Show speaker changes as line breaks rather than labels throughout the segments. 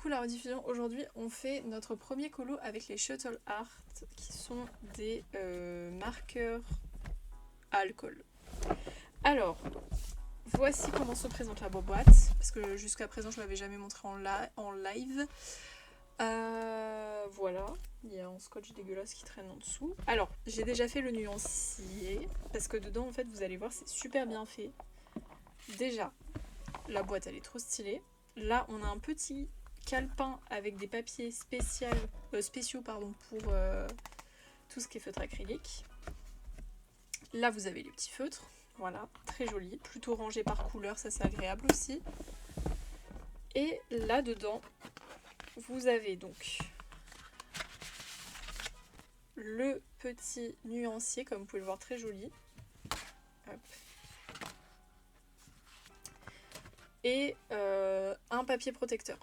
la rediffusion, aujourd'hui, on fait notre premier colo avec les Shuttle Art, qui sont des marqueurs à alcool. Alors, voici comment se présente la boîte, parce que jusqu'à présent, je ne l'avais jamais montré en live. Voilà, il y a un scotch dégueulasse qui traîne en dessous. Alors, j'ai déjà fait le nuancier, parce que dedans, en fait, vous allez voir, c'est super bien fait. Déjà, la boîte, elle est trop stylée. Là, on a un petit calepin avec des papiers spéciaux pour tout ce qui est feutre acrylique. Là, vous avez les petits feutres. Voilà, très joli. Plutôt rangé par couleur, ça c'est agréable aussi. Et là-dedans, vous avez donc le petit nuancier, comme vous pouvez le voir, très joli. Hop. Et un papier protecteur.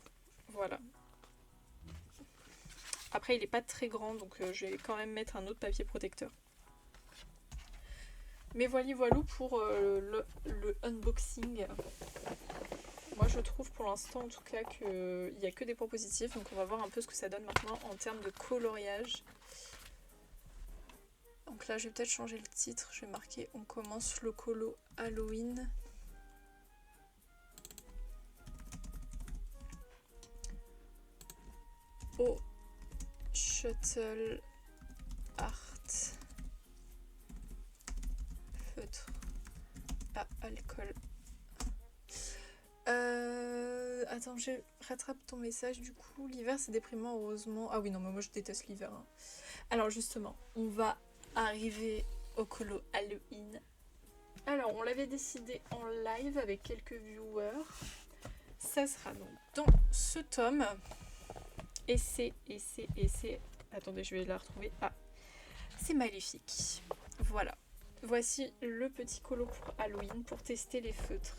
Voilà. Après, il n'est pas très grand, donc je vais quand même mettre un autre papier protecteur. Mais voilà pour le unboxing. Moi, je trouve pour l'instant, en tout cas, qu'il n'y a que des points positifs. Donc, on va voir un peu ce que ça donne maintenant en termes de coloriage. Donc là, je vais peut-être changer le titre. Je vais marquer « On commence le colo Halloween ». Au Shuttle Art feutre à alcool. Attends, je rattrape ton message du coup. L'hiver c'est déprimant, heureusement. Ah oui, non, mais moi je déteste l'hiver. Hein. Alors justement, on va arriver au colo Halloween. Alors, on l'avait décidé en live avec quelques viewers. Ça sera donc dans ce tome. Et c'est. Attendez, je vais la retrouver. Ah, c'est maléfique. Voilà. Voici le petit colo pour Halloween pour tester les feutres.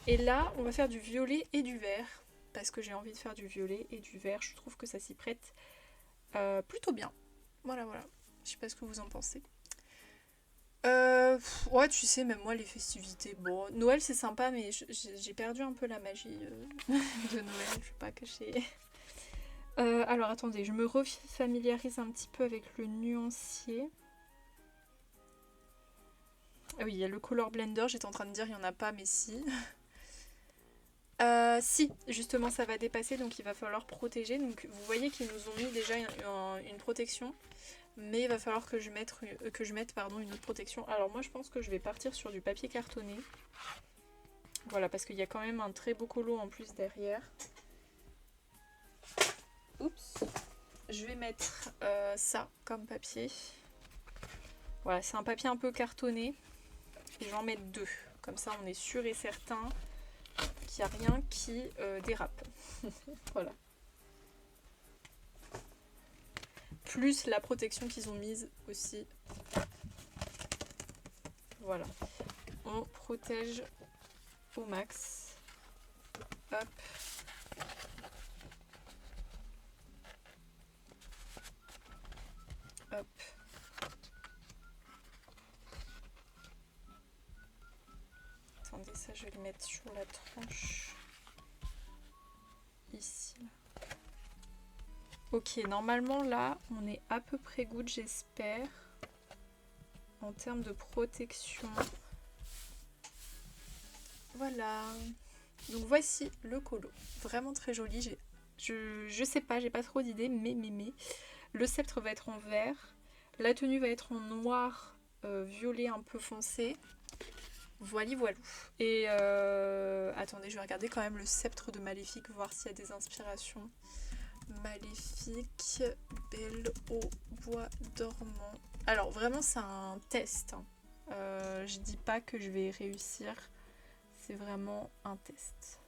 Et là, on va faire du violet et du vert. Parce que j'ai envie de faire du violet et du vert. Je trouve que ça s'y prête plutôt bien. Voilà. Je sais pas ce que vous en pensez. Ouais, tu sais, même moi, les festivités. Bon, Noël, c'est sympa, mais j'ai perdu un peu la magie de Noël. Je vais pas cacher. Alors, attendez, je me refamiliarise un petit peu avec le nuancier. Ah oui, il y a le Color Blender, j'étais en train de dire il n'y en a pas, mais si. Si, justement, ça va dépasser, donc il va falloir protéger. Donc vous voyez qu'ils nous ont mis déjà une protection, mais il va falloir que je mette une autre protection. Alors moi, je pense que je vais partir sur du papier cartonné. Voilà, parce qu'il y a quand même un très beau colo en plus derrière. Oups. Je vais mettre ça comme papier. Voilà, c'est un papier un peu cartonné. Et j'en mets 2. Comme ça, on est sûr et certain qu'il n'y a rien qui dérape. Voilà. Plus la protection qu'ils ont mise aussi. Voilà. On protège au max. Hop. Hop. Attendez, ça je vais le mettre sur la tranche. Ici. Ok, normalement là, on est à peu près good, j'espère. En termes de protection. Voilà. Donc voici le colo. Vraiment très joli. Je sais pas, j'ai pas trop d'idées, mais. Le sceptre va être en vert. La tenue va être en noir, violet un peu foncé. Voilou. Et attendez, je vais regarder quand même le sceptre de Maléfique, voir s'il y a des inspirations. Maléfique, belle au bois dormant. Alors vraiment c'est un test. Hein. Je dis pas que je vais réussir. C'est vraiment un test.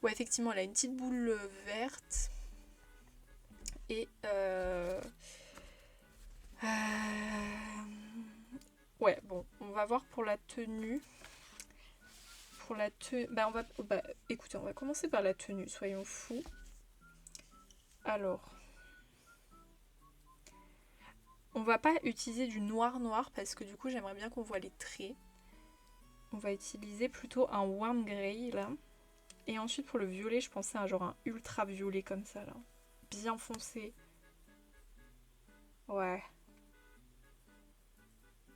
Ouais, effectivement, elle a une petite boule verte. Et ouais, bon, on va voir pour la tenue. Pour la tenue, écoutez, on va commencer par la tenue, soyons fous. Alors, on va pas utiliser du noir parce que du coup, j'aimerais bien qu'on voit les traits. On va utiliser plutôt un warm grey là. Et ensuite pour le violet, je pensais à genre un ultra violet comme ça là. Bien foncé. Ouais.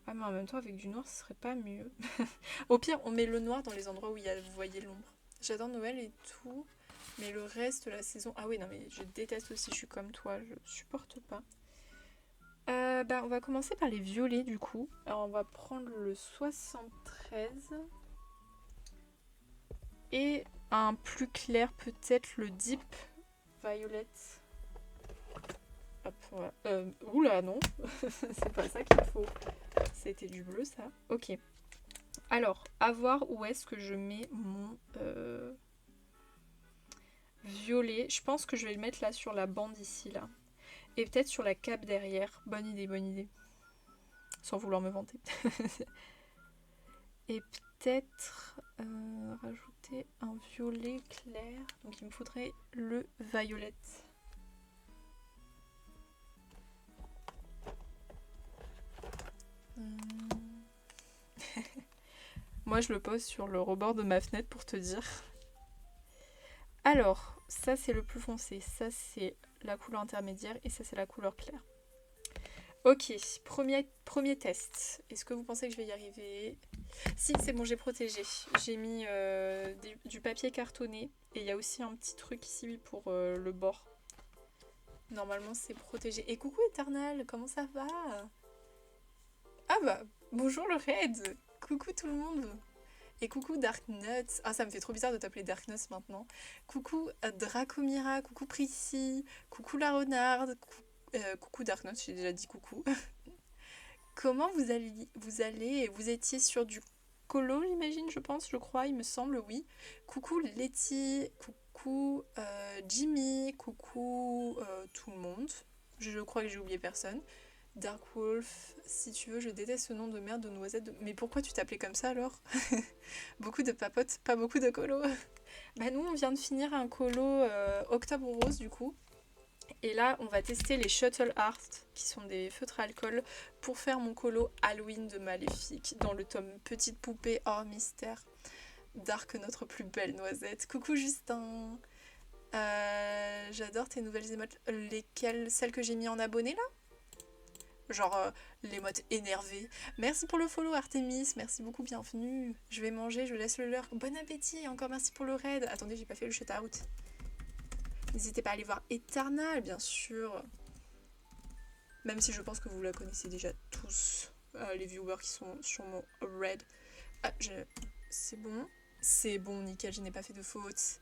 Ah mais en même temps avec du noir ce serait pas mieux. Au pire on met le noir dans les endroits où vous voyez l'ombre. J'adore Noël et tout. Mais le reste de la saison... Ah oui non mais je déteste aussi, je suis comme toi, je supporte pas. On va commencer par les violets du coup. Alors on va prendre le 73. Et un plus clair peut-être le Deep Violet. Hop, voilà. Oula non, c'est pas ça qu'il faut. C'était du bleu ça. Ok. Alors, à voir où est-ce que je mets mon violet. Je pense que je vais le mettre là sur la bande ici là. Et peut-être sur la cape derrière. Bonne idée, bonne idée. Sans vouloir me vanter. Et peut-être rajouter un violet clair. Donc il me faudrait le violet. Moi je le pose sur le rebord de ma fenêtre pour te dire. Alors, ça c'est le plus foncé, ça c'est la couleur intermédiaire et ça c'est la couleur claire. Ok, premier test. Est-ce que vous pensez que je vais y arriver? Si, c'est bon, j'ai protégé. J'ai mis du papier cartonné et il y a aussi un petit truc ici pour le bord. Normalement c'est protégé. Et coucou Eternal, comment ça va? Ah bah, bonjour le raid. Coucou tout le monde. Et coucou Darknuts. Ah, ça me fait trop bizarre de t'appeler Darknuts maintenant. Coucou Dracomira, coucou Prissy, coucou la renarde, coucou Darknuts, j'ai déjà dit coucou. Comment vous étiez sur du colo, j'imagine, je crois, il me semble, oui. Coucou Letty, coucou Jimmy, coucou tout le monde. Je crois que j'ai oublié personne. Dark Wolf, si tu veux, je déteste ce nom de merde de noisette. Mais pourquoi tu t'appelais comme ça alors? Beaucoup de papotes, pas beaucoup de colo. Bah nous on vient de finir un colo Octobre Rose du coup. Et là on va tester les Shuttle Art, qui sont des feutres à alcool, pour faire mon colo Halloween de Maléfique, dans le tome Petite poupée hors mystère. Dark, notre plus belle noisette. Coucou Justin. J'adore tes nouvelles émotes. Lesquelles? Celles que j'ai mis en abonné là? Genre l'émote énervée. Merci pour le follow Artemis, merci beaucoup, bienvenue. Je vais manger, je laisse le leur. Bon appétit et encore merci pour le raid. Attendez, j'ai pas fait le shout-out. N'hésitez pas à aller voir Eternal, bien sûr. Même si je pense que vous la connaissez déjà tous, les viewers qui sont sur mon raid. Ah, c'est bon. C'est bon, nickel, je n'ai pas fait de faute.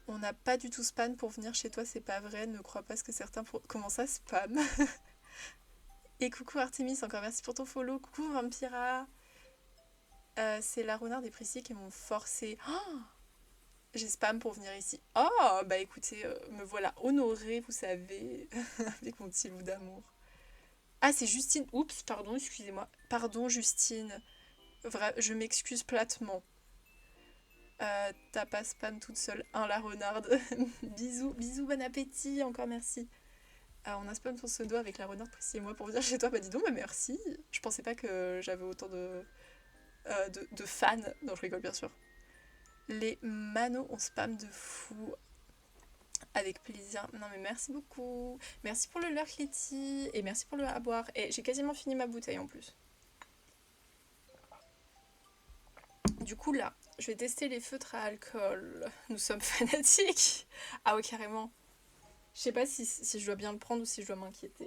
On n'a pas du tout spam pour venir chez toi, c'est pas vrai. Ne crois pas ce que certains... Comment ça, spam? Et coucou Artemis, encore merci pour ton follow. Coucou Vampira. C'est la renarde et Prissy qui m'ont forcé. Oh, j'ai spam pour venir ici. Oh, bah écoutez, me voilà honorée, vous savez, avec mon petit loup d'amour. Ah, c'est Justine. Oups, pardon, excusez-moi. Pardon, Justine. Je m'excuse platement. T'as pas spam toute seule. La renarde. Bisous, bisous, bon appétit, encore merci. On a spam ton pseudo avec la renarde Prissy et moi pour venir chez toi. Bah dis donc, bah merci. Je pensais pas que j'avais autant de fans. Non, je rigole bien sûr. Les manos on spam de fou. Avec plaisir. Non mais merci beaucoup. Merci pour le lurk Letty. Et merci pour le à boire. Et j'ai quasiment fini ma bouteille en plus. Du coup là, je vais tester les feutres à alcool. Nous sommes fanatiques. Ah ouais carrément. Je sais pas si je dois bien le prendre ou si je dois m'inquiéter.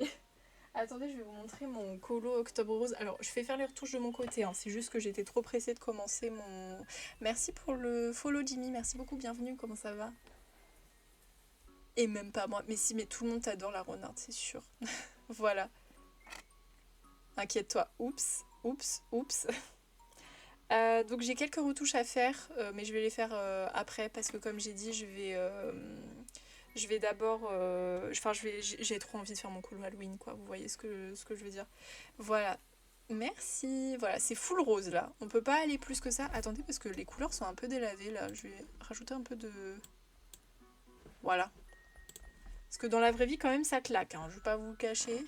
Attendez, je vais vous montrer mon colo Octobre Rose. Alors, je vais faire les retouches de mon côté. Hein. C'est juste que j'étais trop pressée de commencer mon... Merci pour le follow, Jimmy. Merci beaucoup, bienvenue. Comment ça va? Et même pas moi. Mais si, mais tout le monde t'adore, la renarde, c'est sûr. Voilà. Inquiète-toi. Oups, oups, oups. Donc, j'ai quelques retouches à faire, mais je vais les faire après parce que, comme j'ai dit, je vais d'abord... Enfin, j'ai trop envie de faire mon colo Halloween, quoi. Vous voyez ce que je veux dire? Voilà. Merci. Voilà, c'est full rose, là. On peut pas aller plus que ça. Attendez, parce que les couleurs sont un peu délavées, là. Je vais rajouter un peu de... Voilà. Parce que dans la vraie vie, quand même, ça claque, hein. Je vais pas vous le cacher.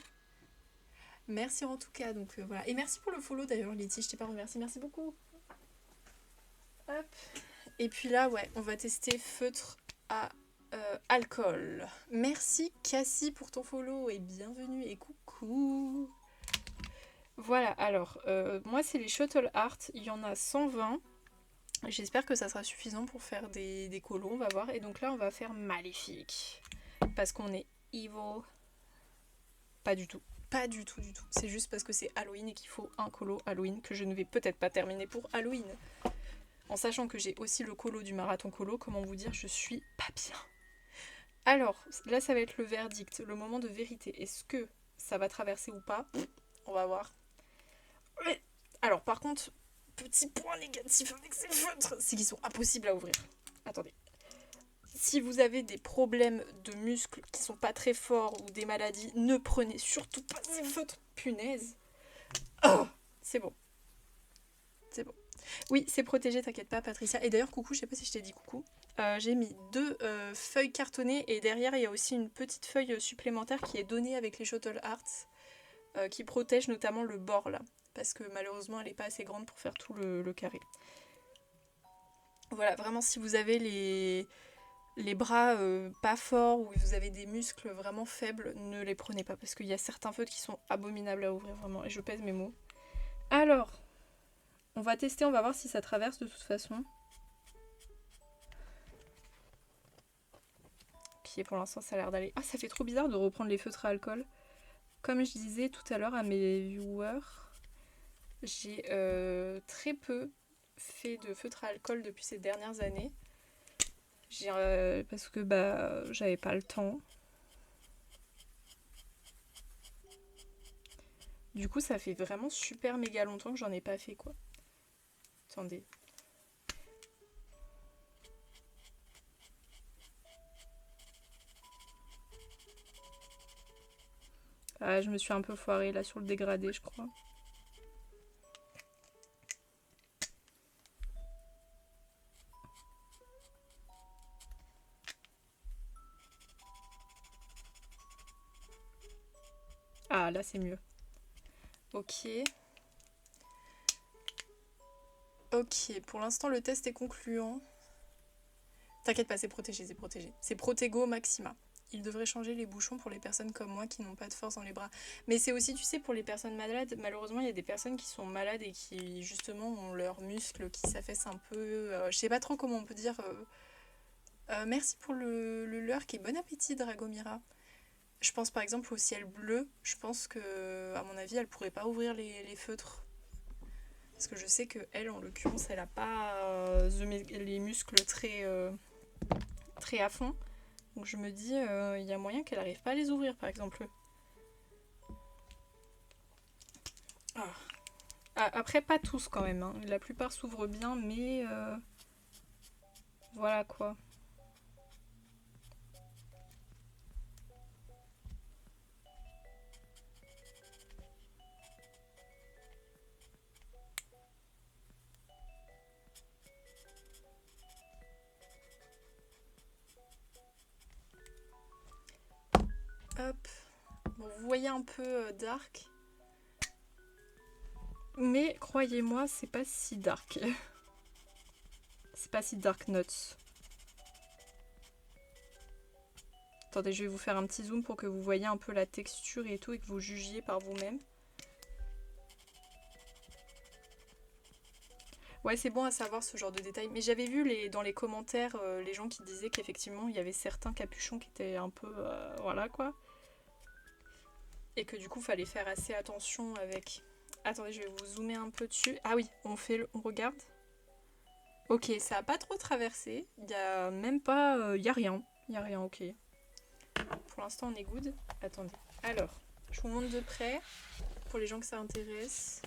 Merci en tout cas, donc voilà. Et merci pour le follow, d'ailleurs, Letty. Je t'ai pas remercié. Merci beaucoup. Hop. Et puis là, ouais, on va tester feutre à alcool. Merci Cassie pour ton follow et bienvenue et coucou. Voilà, alors, moi c'est les Shuttle Art, il y en a 120. J'espère que ça sera suffisant pour faire des colos, on va voir. Et donc là, on va faire maléfique. Parce qu'on est evil. Pas du tout. Pas du tout, du tout. C'est juste parce que c'est Halloween et qu'il faut un colo Halloween que je ne vais peut-être pas terminer pour Halloween. En sachant que j'ai aussi le colo du marathon colo, comment vous dire, je suis pas bien. Alors, là, ça va être le verdict, le moment de vérité. Est-ce que ça va traverser ou pas? On va voir. Alors, par contre, petit point négatif avec ces feutres, c'est qu'ils sont impossibles à ouvrir. Attendez. Si vous avez des problèmes de muscles qui sont pas très forts ou des maladies, ne prenez surtout pas ces feutres. Punaise. Oh, c'est bon. C'est bon. Oui, c'est protégé, t'inquiète pas, Patricia. Et d'ailleurs, coucou, je sais pas si je t'ai dit coucou. J'ai mis 2 feuilles cartonnées et derrière, il y a aussi une petite feuille supplémentaire qui est donnée avec les Shuttle Arts qui protège notamment le bord là. Parce que malheureusement, elle n'est pas assez grande pour faire tout le carré. Voilà, vraiment, si vous avez les bras pas forts ou vous avez des muscles vraiment faibles, ne les prenez pas parce qu'il y a certains feutres qui sont abominables à ouvrir vraiment. Et je pèse mes mots. Alors, on va tester, on va voir si ça traverse de toute façon. Ok, pour l'instant ça a l'air d'aller. Ah, ça fait trop bizarre de reprendre les feutres à alcool. Comme je disais tout à l'heure à mes viewers, j'ai très peu fait de feutres à alcool depuis ces dernières années. Parce que j'avais pas le temps. Du coup, ça fait vraiment super méga longtemps que j'en ai pas fait quoi. Attendez. Ah, je me suis un peu foirée là sur le dégradé, je crois. Ah, là c'est mieux. Ok. Ok, pour l'instant le test est concluant. T'inquiète pas, c'est protégé, c'est protégé. C'est Protego Maxima. Il devrait changer les bouchons pour les personnes comme moi qui n'ont pas de force dans les bras. Mais c'est aussi, tu sais, pour les personnes malades. Malheureusement, il y a des personnes qui sont malades et qui, justement, ont leurs muscles qui s'affaissent un peu. Je sais pas trop comment on peut dire. Merci pour le lurk et bon appétit, Dragomira. Je pense par exemple au ciel bleu. Je pense que, à mon avis, elle pourrait pas ouvrir les feutres. Parce que je sais que elle, en l'occurrence, elle a pas les muscles très à fond. Donc je me dis, il y a moyen qu'elle n'arrive pas à les ouvrir, par exemple. Ah. Après, pas tous quand même. Hein. La plupart s'ouvrent bien, mais voilà quoi. Hop. Bon, vous voyez un peu dark. Mais croyez-moi, c'est pas si dark. C'est pas si dark nuts. Attendez, je vais vous faire un petit zoom pour que vous voyez un peu la texture et tout et que vous jugiez par vous-même. Ouais, c'est bon à savoir ce genre de détails. Mais j'avais vu dans les commentaires les gens qui disaient qu'effectivement il y avait certains capuchons qui étaient un peu... voilà quoi. Et que du coup fallait faire assez attention avec... Attendez, je vais vous zoomer un peu dessus. Ah oui, on regarde. Ok, ça a pas trop traversé. Il y a même pas... Il y a rien. Il y a rien, ok. Pour l'instant on est good. Attendez. Alors, je vous montre de près. Pour les gens que ça intéresse.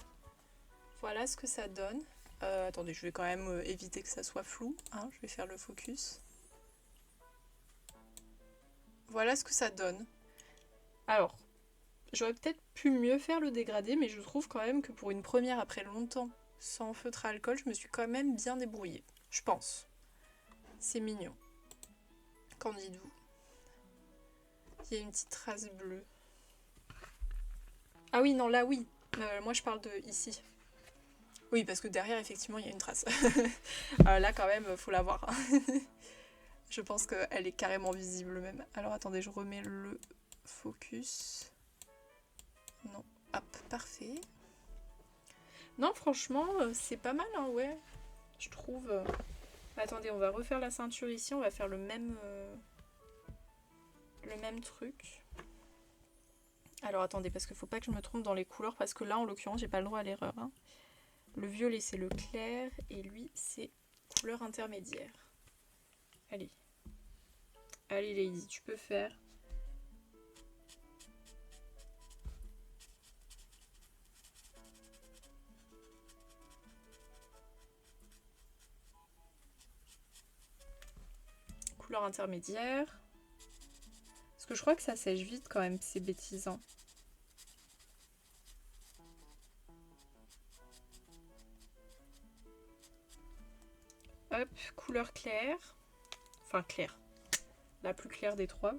Voilà ce que ça donne. Attendez, je vais quand même éviter que ça soit flou. Hein, je vais faire le focus. Voilà ce que ça donne. Alors, j'aurais peut-être pu mieux faire le dégradé, mais je trouve quand même que pour une première après longtemps sans feutre à alcool, je me suis quand même bien débrouillée. Je pense. C'est mignon. Qu'en dites-vous? Il y a une petite trace bleue. Ah oui, non, là oui. Moi je parle de ici. Oui, parce que derrière, effectivement, il y a une trace. Là, quand même, faut la voir. Je pense qu'elle est carrément visible même. Alors, attendez, je remets le focus. Non. Hop, parfait. Non, franchement, c'est pas mal, hein, ouais. Je trouve... Attendez, on va refaire la ceinture ici. On va faire le même truc. Alors, attendez, parce qu'il faut pas que je me trompe dans les couleurs. Parce que là, en l'occurrence, j'ai pas le droit à l'erreur. Hein. Le violet, c'est le clair. Et lui, c'est couleur intermédiaire. Allez. Allez, Lady, tu peux faire. Couleur intermédiaire. Parce que je crois que ça sèche vite quand même, c'est bêtisant. Hop, couleur claire. Enfin, claire. La plus claire des trois.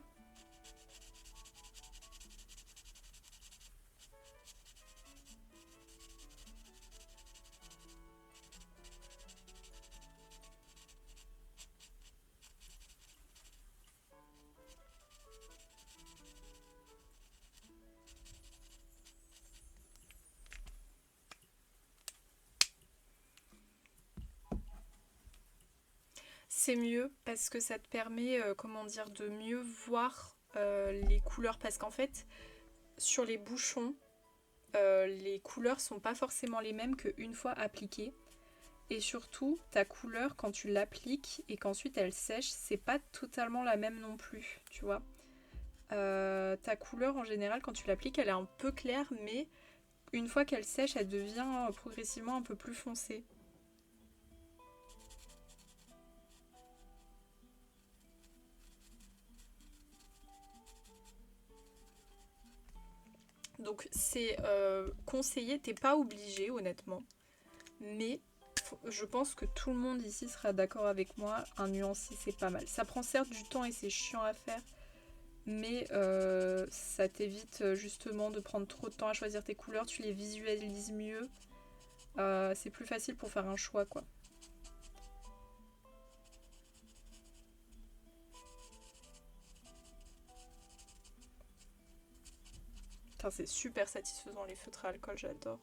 C'est mieux parce que ça te permet, comment dire, de mieux voir les couleurs. Parce qu'en fait, sur les bouchons, les couleurs sont pas forcément les mêmes qu'une fois appliquées. Et surtout, ta couleur, quand tu l'appliques et qu'ensuite elle sèche, c'est pas totalement la même non plus, tu vois. Ta couleur, en général, quand tu l'appliques, elle est un peu claire, mais une fois qu'elle sèche, elle devient progressivement un peu plus foncée. Donc c'est conseillé, t'es pas obligé honnêtement, mais je pense que tout le monde ici sera d'accord avec moi, un nuancier c'est pas mal. Ça prend certes du temps et c'est chiant à faire, mais ça t'évite justement de prendre trop de temps à choisir tes couleurs, tu les visualises mieux, c'est plus facile pour faire un choix quoi. Putain, c'est super satisfaisant les feutres à alcool, j'adore.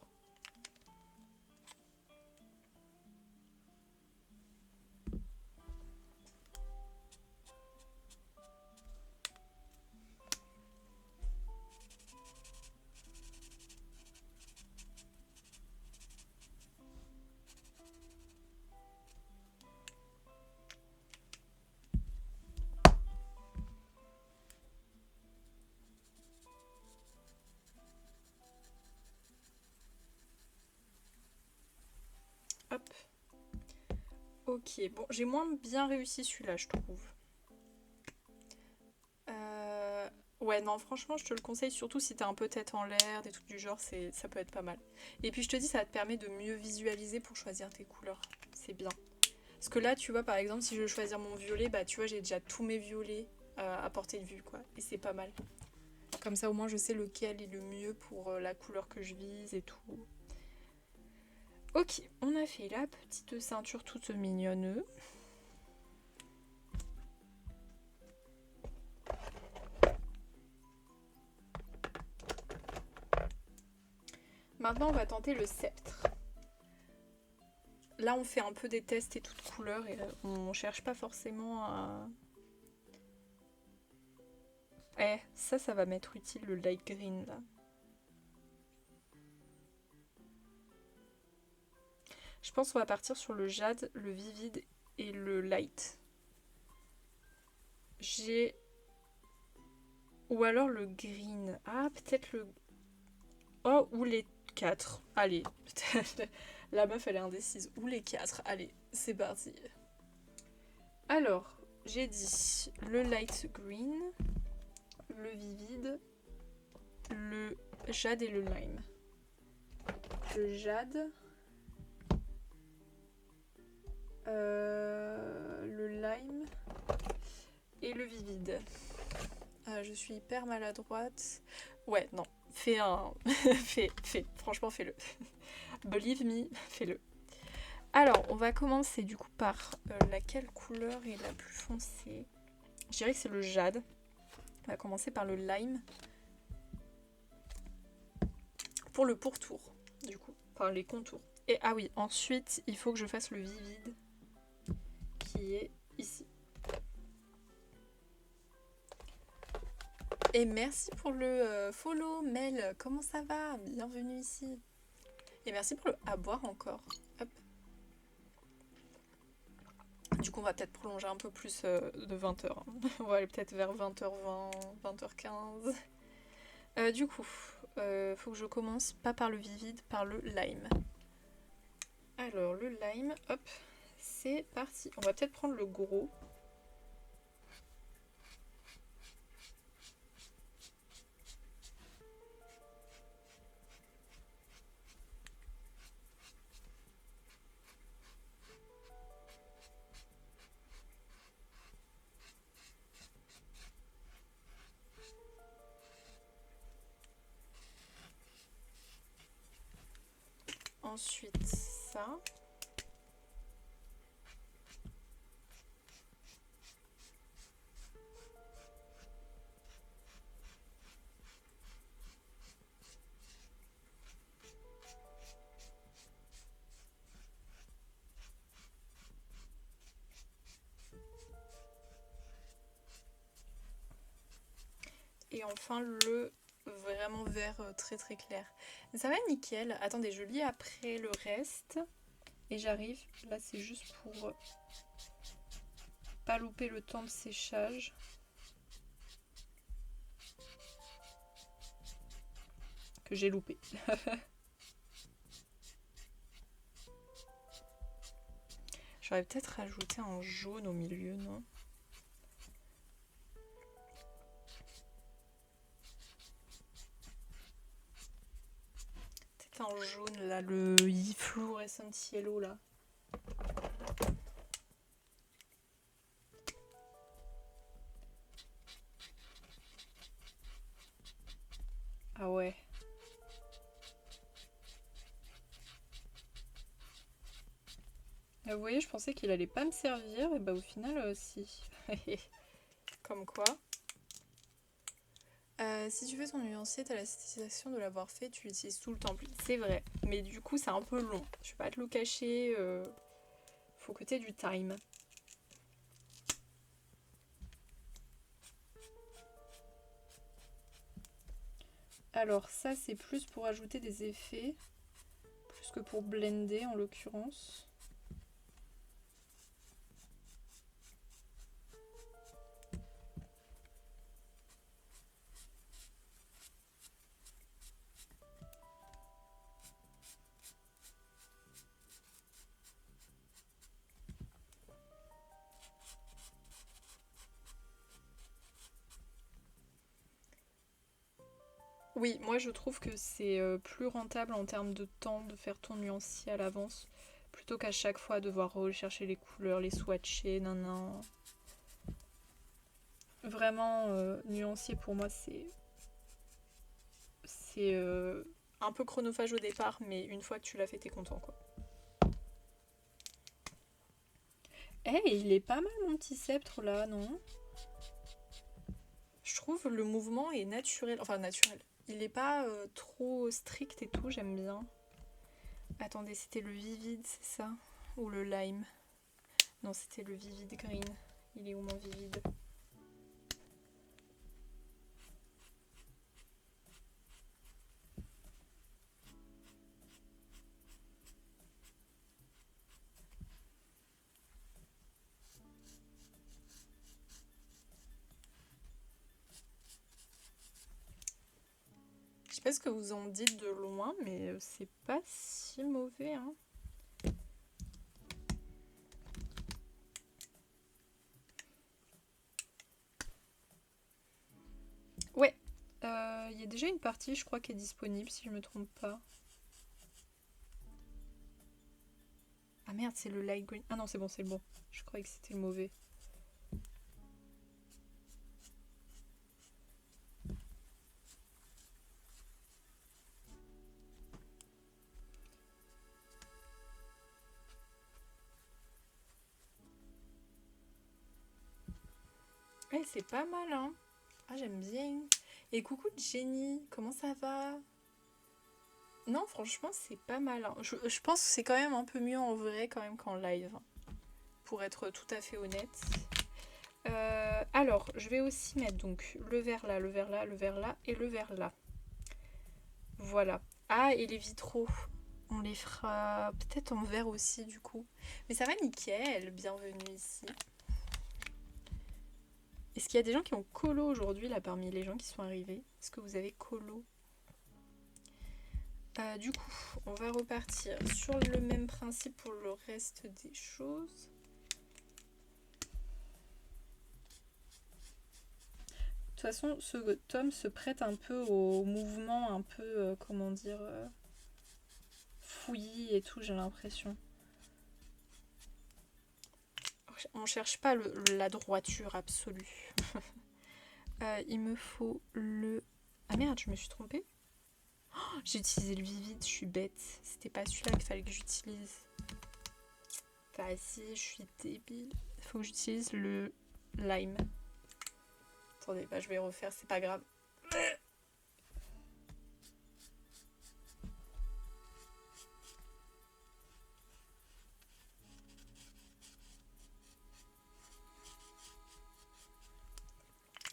Hop. Ok, bon, j'ai moins bien réussi celui-là, je trouve. Ouais, non, franchement, je te le conseille, surtout si t'es un peu tête en l'air, des trucs du genre, ça peut être pas mal. Et puis je te dis, ça te permet de mieux visualiser pour choisir tes couleurs. C'est bien. Parce que là, tu vois, par exemple, si je veux choisir mon violet, bah tu vois, j'ai déjà tous mes violets à portée de vue, quoi. Et c'est pas mal. Comme ça, au moins, je sais lequel est le mieux pour la couleur que je vise et tout. Ok, on a fait la petite ceinture toute mignonne. Maintenant, on va tenter le sceptre. Là, on fait un peu des tests et toutes couleurs et on cherche pas forcément à... Eh, ça va m'être utile, le light green, là. Je pense qu'on va partir sur le jade, le vivide et le light. J'ai... Ou alors le green. Ah, peut-être le... Oh, ou les 4. Allez, la meuf, elle est indécise. Ou les 4. Allez, c'est parti. Alors, j'ai dit le light green, le vivide, le jade et le lime. Le jade, le lime et le vivide. Je suis hyper maladroite. Ouais, non. Fais un... fais. Franchement, fais-le. Believe me, fais-le. Alors, on va commencer du coup par laquelle couleur est la plus foncée. Je dirais que c'est le jade. On va commencer par le lime. Pour le pourtour, du coup. Enfin, les contours. Et ah oui, ensuite, il faut que je fasse le vivide. Qui est ici. Et merci pour le follow, Mel. Comment ça va? Bienvenue ici. Et merci pour le à boire encore. Hop. Du coup, on va peut-être prolonger un peu plus de 20h. On va aller peut-être vers 20h20, 20h15. Du coup, faut que je commence pas par le vivide, par le lime. Alors, le lime, hop, c'est parti. On va peut-être prendre le gros. Ensuite, ça. Et enfin, le vraiment vert très très clair. Ça va nickel. Attendez, je lis après le reste. Et j'arrive. Là, c'est juste pour pas louper le temps de séchage. Que j'ai loupé. J'aurais peut-être rajouté un jaune au milieu, non? Peut-être un jaune là, le Fluorescent Yellow là. Ah ouais. Vous voyez, je pensais qu'il allait pas me servir, et bah au final, si. Comme quoi. Si tu fais ton nuancier, t'as la satisfaction de l'avoir fait, tu l'utilises tout le temps. C'est vrai, mais du coup c'est un peu long. Je vais pas te le cacher, faut que t'aies du time. Alors ça c'est plus pour ajouter des effets, plus que pour blender en l'occurrence. Oui, moi je trouve que c'est plus rentable en termes de temps de faire ton nuancier à l'avance, plutôt qu'à chaque fois devoir rechercher les couleurs, les swatcher, nan. Vraiment, nuancier pour moi c'est un peu chronophage au départ, mais une fois que tu l'as fait, t'es content quoi. Eh, il est pas mal mon petit sceptre là, non? Je trouve le mouvement est naturel, enfin naturel. Il est pas trop strict et tout, j'aime bien. Attendez, c'était le vivide, c'est ça? Ou le lime? Non, c'était le vivide green. Il est où mon vivide? Je sais pas ce que vous en dites de loin, mais c'est pas si mauvais, hein. Ouais, il y a déjà une partie, je crois, qui est disponible, si je me trompe pas. Ah merde, c'est le light green. Ah non, c'est bon, c'est le bon. Je croyais que c'était le mauvais. Ouais, c'est pas mal, hein. Ah, j'aime bien. Et coucou Jenny, comment ça va? Non, franchement, c'est pas mal, hein. Je pense que c'est quand même un peu mieux en vrai quand même qu'en live, hein, pour être tout à fait honnête. Alors, je vais aussi mettre donc le verre là, le verre là, le verre là et le verre là. Voilà. Ah, et les vitraux, on les fera peut-être en verre aussi du coup. Mais ça va nickel, bienvenue ici. Est-ce qu'il y a des gens qui ont colo aujourd'hui là parmi les gens qui sont arrivés? Est-ce que vous avez colo? Du coup, on va repartir sur le même principe pour le reste des choses. De toute façon, ce tome se prête un peu au mouvement, un peu, comment dire, fouillis et tout, j'ai l'impression. On cherche pas la droiture absolue. Il me faut le... Ah merde, je me suis trompée. Oh, j'ai utilisé le vivide, je suis bête. C'était pas celui-là qu'il fallait que j'utilise. Bah si, je suis débile. Il faut que j'utilise le lime. Attendez, bah, je vais refaire, c'est pas grave.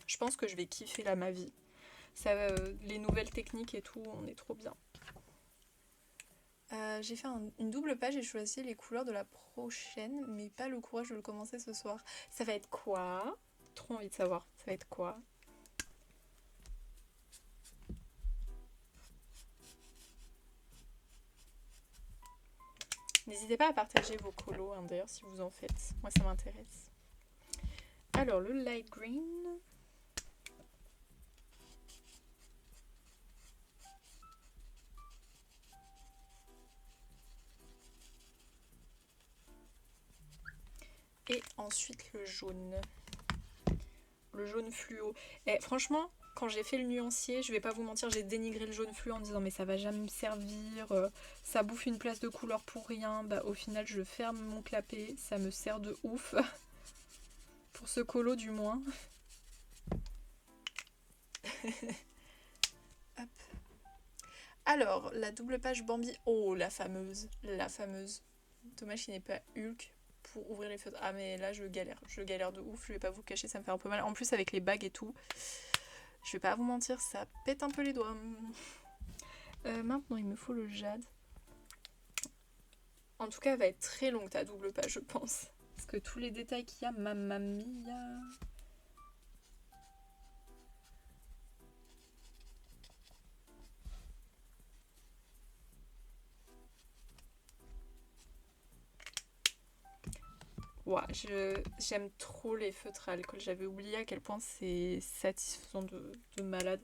Je pense que je vais kiffer là ma vie. Ça, les nouvelles techniques et tout, on est trop bien. J'ai fait une double page et choisi les couleurs de la prochaine, mais pas le courage de le commencer ce soir. Ça va être quoi? Trop envie de savoir. Ça va être quoi? N'hésitez pas à partager vos colos, hein, d'ailleurs, si vous en faites. Moi, ça m'intéresse. Alors, le light green. Et ensuite, le jaune. Le jaune fluo. Et franchement, quand j'ai fait le nuancier, je vais pas vous mentir, j'ai dénigré le jaune fluo en disant mais ça va jamais me servir, ça bouffe une place de couleur pour rien. Bah au final je ferme mon clapet, ça me sert de ouf. Pour ce colo du moins. Hop. Alors, la double page Bambi. Oh, la fameuse. La fameuse. Dommage qu'il n'est pas Hulk pour ouvrir les feutres. Ah mais là je galère. Je galère de ouf, je vais pas vous cacher, ça me fait un peu mal. En plus avec les bagues et tout. Je vais pas vous mentir, ça pète un peu les doigts. Maintenant, il me faut le jade. En tout cas, elle va être très longue ta double page, je pense. Parce que tous les détails qu'il y a, mamma mia. Ouais, j'aime trop les feutres à alcool. J'avais oublié à quel point c'est satisfaisant de malade.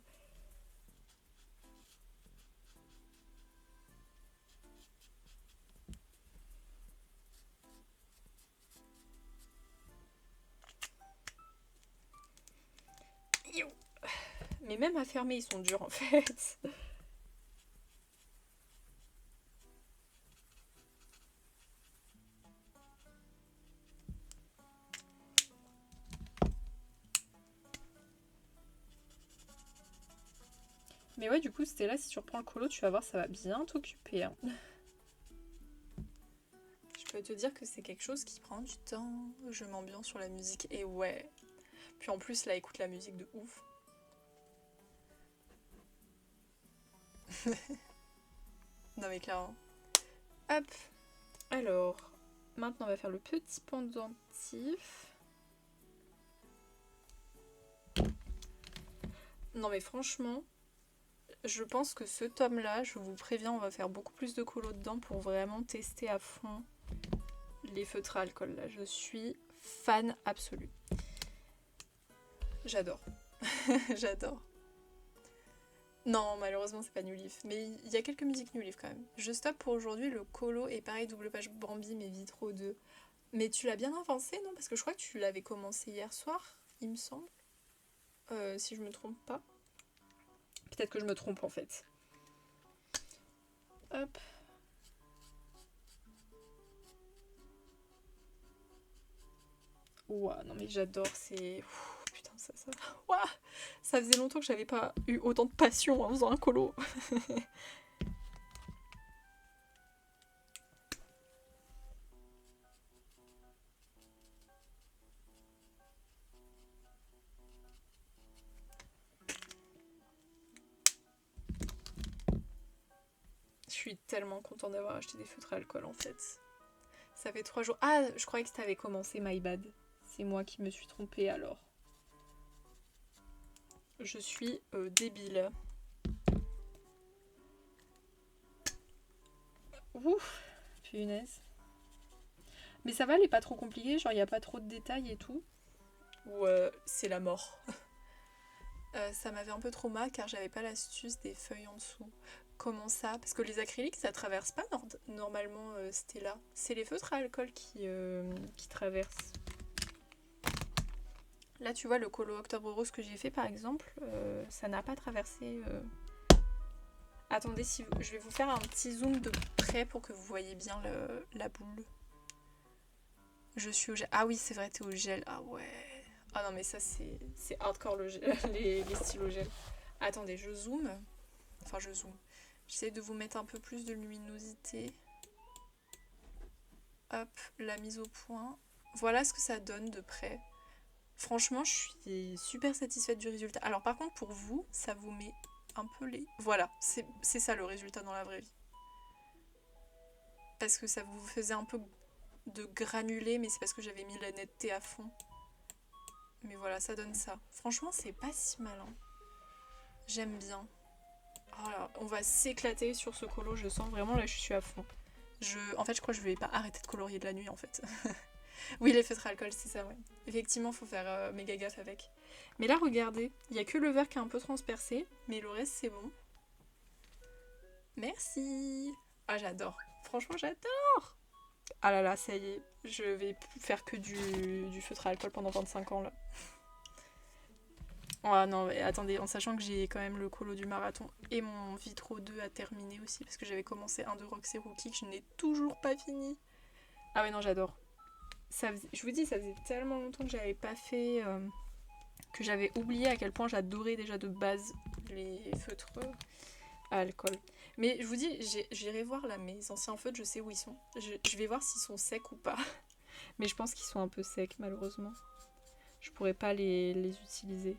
Mais même à fermer, ils sont durs en fait. Mais ouais, du coup, c'était là, si tu reprends le colo, tu vas voir, ça va bien t'occuper. Hein. Je peux te dire que c'est quelque chose qui prend du temps. Je m'ambiance sur la musique et ouais. Puis en plus, là, écoute la musique de ouf. Non mais clairement. Hop. Alors, maintenant on va faire le petit pendentif. Non mais franchement, je pense que ce tome-là, je vous préviens, on va faire beaucoup plus de colo dedans pour vraiment tester à fond les feutres à alcool. Là, je suis fan absolue. J'adore. J'adore. Non, malheureusement, c'est pas New Leaf. Mais il y a quelques musiques New Leaf quand même. Je stoppe pour aujourd'hui le colo et pareil, double page Bambi, mais vitraux 2. Mais tu l'as bien avancé, non? Parce que je crois que tu l'avais commencé hier soir, il me semble. Si je me trompe pas. Peut-être que je me trompe en fait. Hop. Ouah, non mais j'adore, c'est... Putain, ça... Ouah, ça faisait longtemps que j'avais pas eu autant de passion en faisant un colo. Je suis tellement contente d'avoir acheté des feutres à alcool en fait. Ça fait 3 jours. Ah, je croyais que ça avait commencé, my bad. C'est moi qui me suis trompée alors. Je suis débile. Ouf, punaise. Mais ça va, elle est pas trop compliquée, genre il n'y a pas trop de détails et tout. Ou c'est la mort. Ça m'avait un peu trauma car j'avais pas l'astuce des feuilles en dessous. Comment ça? Parce que les acryliques ça traverse pas normalement Stella. C'est les feutres à alcool qui traversent. Là tu vois le colo Octobre Rose que j'ai fait par exemple, ça n'a pas traversé. Attendez, si je vais vous faire un petit zoom de près pour que vous voyez bien la boule. Je suis au gel. Ah oui c'est vrai t'es au gel. Ah ouais. Ah non mais ça c'est hardcore le gel, les stylos gel. Attendez je zoome. Enfin je zoome. J'essaie de vous mettre un peu plus de luminosité. Hop, la mise au point. Voilà ce que ça donne de près. Franchement, je suis super satisfaite du résultat. Alors par contre, pour vous, ça vous met un peu les... Voilà, c'est ça le résultat dans la vraie vie. Parce que ça vous faisait un peu de granulé, mais c'est parce que j'avais mis la netteté à fond. Mais voilà, ça donne ça. Franchement, c'est pas si mal. Hein. J'aime bien. Oh là, on va s'éclater sur ce colo, je sens vraiment là je suis à fond. En fait je crois que je vais pas arrêter de colorier de la nuit en fait. Oui les feutres à alcool c'est ça ouais. Effectivement faut faire méga gaffe avec. Mais là regardez, il y a que le vert qui est un peu transpercé, mais le reste c'est bon. Merci. Ah j'adore, franchement j'adore. Ah là là ça y est, je vais faire que du feutre à alcool pendant 25 ans là. Ah non, mais attendez, en sachant que j'ai quand même le colo du marathon et mon Vitro 2 à terminer aussi, parce que j'avais commencé un de Roxy Rookie que je n'ai toujours pas fini. Ah ouais, non, j'adore. Je vous dis, ça faisait tellement longtemps que j'avais pas fait, que j'avais oublié à quel point j'adorais déjà de base les feutres à alcool. Mais je vous dis, j'irai voir là mes anciens feutres, je sais où ils sont. Je vais voir s'ils sont secs ou pas. Mais je pense qu'ils sont un peu secs, malheureusement. Je pourrais pas les utiliser.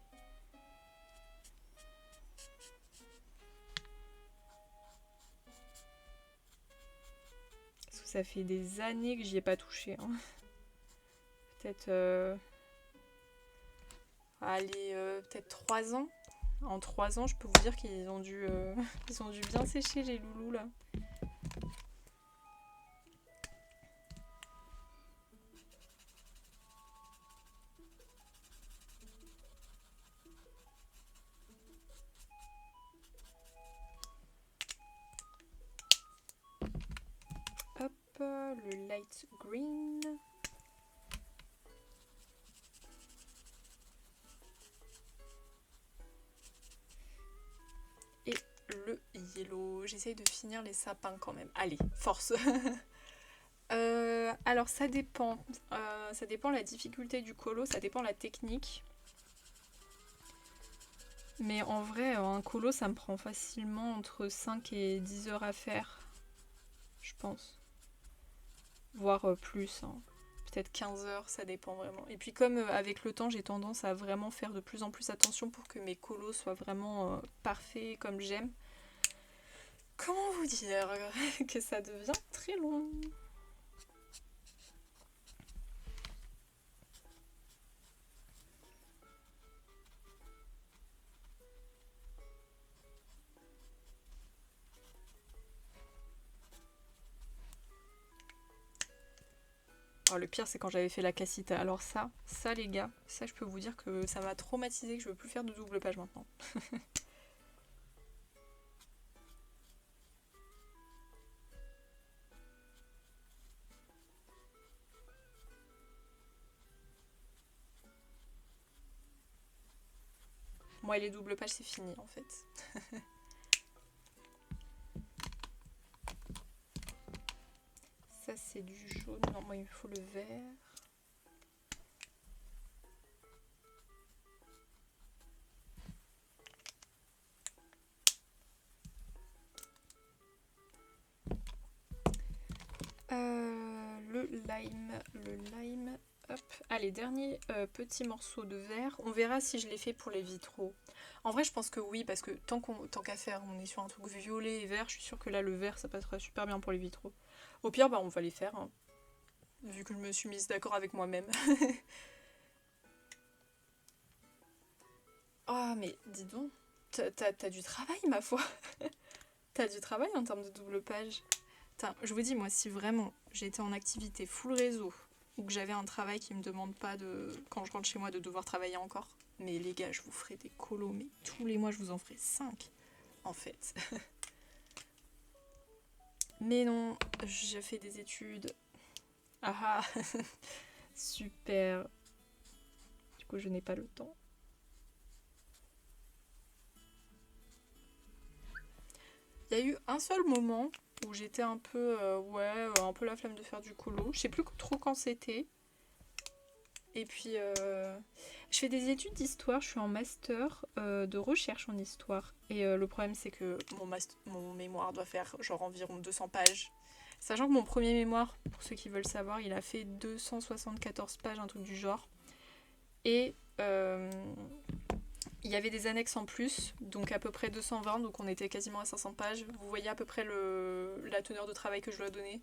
Ça fait des années que j'y ai pas touché. Hein. Peut-être... allez, peut-être 3 ans. En 3 ans, je peux vous dire qu'ils ont dû, ils ont dû bien sécher les loulous là. Hop, le light green. Et le yellow. J'essaye de finir les sapins quand même. Allez, force. Alors ça dépend. Ça dépend la difficulté du colo, ça dépend la technique. Mais en vrai, un colo, ça me prend facilement entre 5 et 10 heures à faire. Je pense. Voire plus. Hein. Peut-être 15 heures, ça dépend vraiment. Et puis comme avec le temps, j'ai tendance à vraiment faire de plus en plus attention pour que mes colos soient vraiment parfaits comme j'aime. Comment vous dire que ça devient très long. Oh, le pire c'est quand j'avais fait la cassita. Alors ça les gars, ça je peux vous dire que ça m'a traumatisé, que je veux plus faire de double page maintenant. Moi les doubles pages c'est fini en fait. Ça c'est du jaune, non moi il me faut le vert. Le lime, hop. Allez, dernier petit morceau de verre. On verra si je l'ai fait pour les vitraux. En vrai, je pense que oui, parce que tant qu'à faire, on est sur un truc violet et vert, je suis sûre que là, le vert, ça passera super bien pour les vitraux. Au pire, bah, on va les faire, hein, vu que je me suis mise d'accord avec moi-même. Ah, mais dis donc, t'as du travail, ma foi. T'as du travail en termes de double page. Putain, je vous dis, moi, si vraiment j'étais en activité full réseau ou que j'avais un travail qui me demande pas de, quand je rentre chez moi, de devoir travailler encore, mais les gars, je vous ferai des colos, mais tous les mois, je vous en ferai 5, en fait. Mais non, j'ai fait des études. Ah ah, super. Du coup, je n'ai pas le temps. Il y a eu un seul moment où j'étais un peu, un peu la flemme de faire du colo. Je sais plus trop quand c'était. Et puis, je fais des études d'histoire, je suis en master de recherche en histoire. Et le problème, c'est que mon mémoire doit faire genre environ 200 pages. Sachant que mon premier mémoire, pour ceux qui veulent savoir, il a fait 274 pages, un truc du genre. Et il y avait des annexes en plus, donc à peu près 220, donc on était quasiment à 500 pages. Vous voyez à peu près la teneur de travail que je dois donner.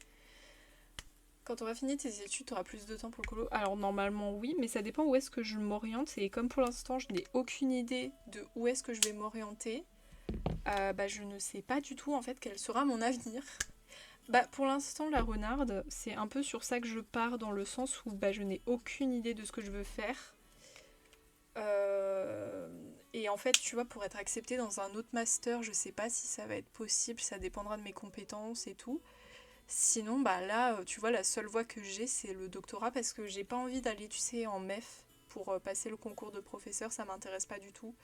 Quand tu auras fini tes études, tu auras plus de temps pour le colo. Alors normalement oui, mais ça dépend où est-ce que je m'oriente. Et comme pour l'instant, je n'ai aucune idée de où est-ce que je vais m'orienter, je ne sais pas du tout en fait quel sera mon avenir. Pour l'instant, la renarde, c'est un peu sur ça que je pars dans le sens où je n'ai aucune idée de ce que je veux faire. Et en fait, tu vois, pour être acceptée dans un autre master, je sais pas si ça va être possible, ça dépendra de mes compétences et tout. Sinon, là, tu vois, la seule voie que j'ai, c'est le doctorat parce que j'ai pas envie d'aller, tu sais, en MEF pour passer le concours de professeur, ça m'intéresse pas du tout.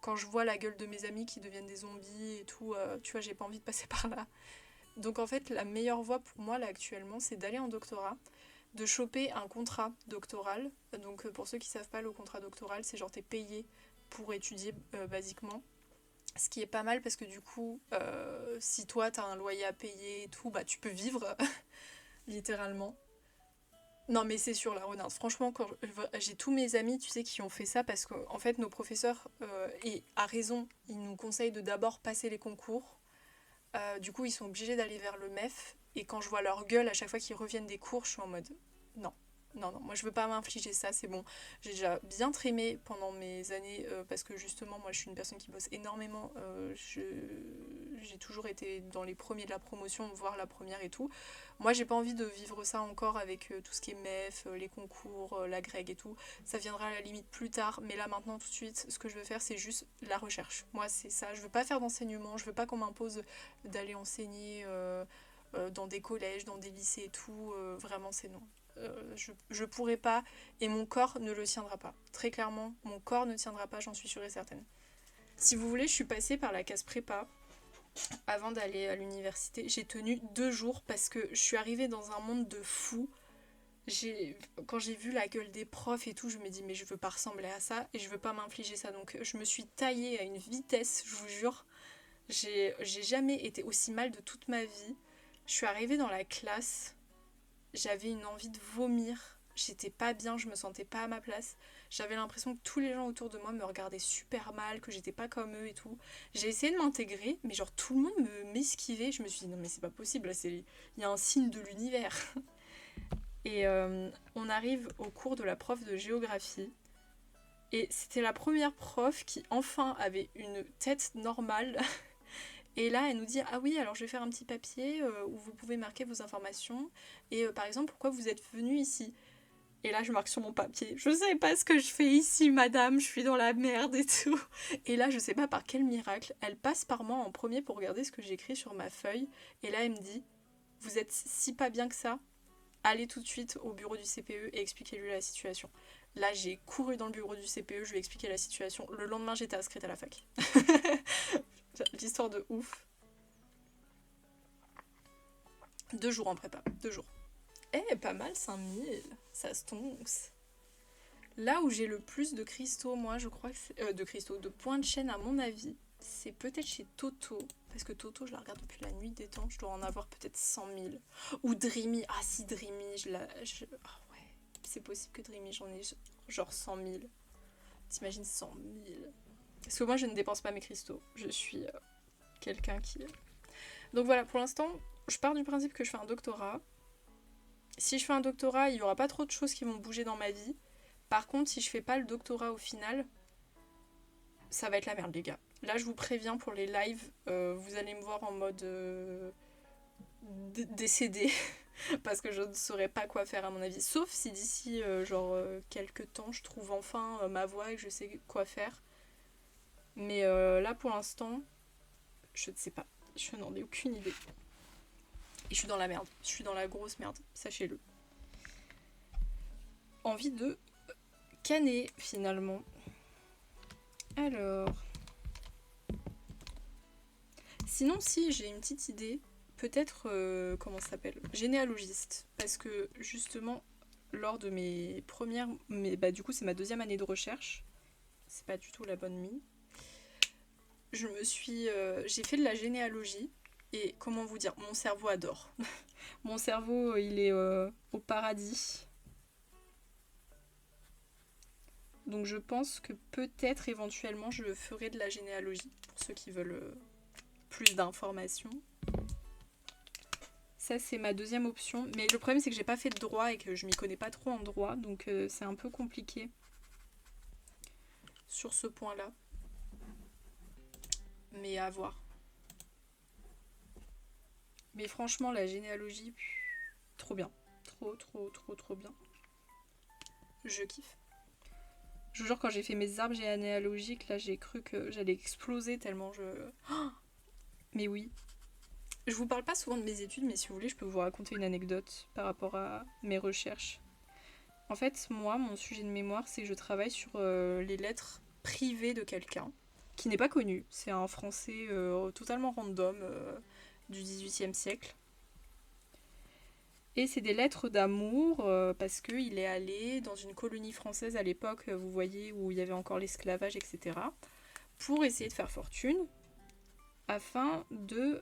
Quand je vois la gueule de mes amis qui deviennent des zombies et tout, tu vois, j'ai pas envie de passer par là. Donc en fait, la meilleure voie pour moi, là, actuellement, c'est d'aller en doctorat, de choper un contrat doctoral. Donc pour ceux qui savent pas, le contrat doctoral, c'est genre t'es payé pour étudier, basiquement. Ce qui est pas mal parce que du coup, si toi t'as un loyer à payer et tout, tu peux vivre, littéralement. Non mais c'est sûr la renarde. Franchement, quand j'ai tous mes amis, tu sais, qui ont fait ça parce qu'en en fait nos professeurs, et à raison, ils nous conseillent de d'abord passer les concours. Du coup, ils sont obligés d'aller vers le MEF. Et quand je vois leur gueule à chaque fois qu'ils reviennent des cours, je suis en mode non. Non, non, moi je veux pas m'infliger ça, c'est bon. J'ai déjà bien trimé pendant mes années parce que justement, moi je suis une personne qui bosse énormément. J'ai toujours été dans les premiers de la promotion, voire la première et tout. Moi j'ai pas envie de vivre ça encore avec tout ce qui est MEF, les concours, la greg et tout. Ça viendra à la limite plus tard, mais là maintenant tout de suite, ce que je veux faire c'est juste la recherche. Moi c'est ça, je veux pas faire d'enseignement, je veux pas qu'on m'impose d'aller enseigner dans des collèges, dans des lycées et tout. Vraiment c'est non. Je pourrais pas et mon corps ne le tiendra pas. Très clairement, mon corps ne tiendra pas, j'en suis sûre et certaine. Si vous voulez, je suis passée par la case prépa avant d'aller à l'université. J'ai tenu 2 jours parce que je suis arrivée dans un monde de fous. Quand j'ai vu la gueule des profs et tout, je me dis mais je veux pas ressembler à ça et je veux pas m'infliger ça. Donc je me suis taillée à une vitesse, je vous jure. J'ai jamais été aussi mal de toute ma vie. Je suis arrivée dans la classe, j'avais une envie de vomir. J'étais pas bien, je me sentais pas à ma place. J'avais l'impression que tous les gens autour de moi me regardaient super mal, que j'étais pas comme eux et tout. J'ai essayé de m'intégrer, mais genre tout le monde m'esquivait. Je me suis dit non mais c'est pas possible, là il y a un signe de l'univers. Et on arrive au cours de la prof de géographie. Et c'était la première prof qui enfin avait une tête normale. Et là, elle nous dit ah oui, alors je vais faire un petit papier où vous pouvez marquer vos informations. Et par exemple, pourquoi vous êtes venu ici. Et là, je marque sur mon papier. Je sais pas ce que je fais ici, madame. Je suis dans la merde et tout. Et là, je sais pas par quel miracle, elle passe par moi en premier pour regarder ce que j'écris sur ma feuille. Et là, elle me dit vous êtes si pas bien que ça. Allez tout de suite au bureau du CPE et expliquez-lui la situation. Là, j'ai couru dans le bureau du CPE, je lui ai expliqué la situation. Le lendemain, j'étais inscrite à la fac. L'histoire de ouf. 2 jours en prépa, 2 jours. Eh, pas mal, 5000. Ça se tonce. Là où j'ai le plus de cristaux, moi, je crois que c'est... de cristaux, de points de chaîne à mon avis, c'est peut-être chez Toto. Parce que Toto, je la regarde depuis la nuit des temps. Je dois en avoir peut-être 100 000. Ou Dreamy. Ah si, Dreamy, ah ouais. C'est possible que Dreamy, j'en ai genre 100 000. T'imagines 100 000. Parce que moi, je ne dépense pas mes cristaux. Je suis quelqu'un qui... Donc voilà, pour l'instant, je pars du principe que je fais un doctorat. Si je fais un doctorat, il n'y aura pas trop de choses qui vont bouger dans ma vie. Par contre, si je fais pas le doctorat au final, ça va être la merde, les gars. Là, je vous préviens pour les lives, vous allez me voir en mode décédé. Parce que je ne saurais pas quoi faire à mon avis. Sauf si d'ici quelques temps, je trouve enfin ma voie et que je sais quoi faire. Mais là, pour l'instant, je ne sais pas. Je n'en ai aucune idée. Et je suis dans la merde. Je suis dans la grosse merde, sachez-le. Envie de canner, finalement. Alors... Sinon, si, j'ai une petite idée. Peut-être, comment ça s'appelle ? Généalogiste. Parce que, justement, lors de mes premières... du coup, c'est ma 2e année de recherche. C'est pas du tout la bonne mine. J'ai fait de la généalogie. Et comment vous dire, mon cerveau adore. Mon cerveau, il est au paradis. Donc je pense que peut-être éventuellement je ferai de la généalogie. Pour ceux qui veulent plus d'informations. Ça c'est ma 2e option. Mais le problème c'est que j'ai pas fait de droit et que je m'y connais pas trop en droit. Donc c'est un peu compliqué. Sur ce point-là. Mais à voir. Mais franchement, la généalogie, trop bien. Trop bien. Je kiffe. Je vous jure, quand j'ai fait mes arbres généalogiques, là, j'ai cru que j'allais exploser tellement je... Oh, mais oui. Je vous parle pas souvent de mes études, mais si vous voulez, je peux vous raconter une anecdote par rapport à mes recherches. En fait, moi, mon sujet de mémoire, c'est que je travaille sur les lettres privées de quelqu'un qui n'est pas connu. C'est un Français totalement random du XVIIIe siècle. Et c'est des lettres d'amour parce qu'il est allé dans une colonie française à l'époque, vous voyez, où il y avait encore l'esclavage, etc. Pour essayer de faire fortune afin de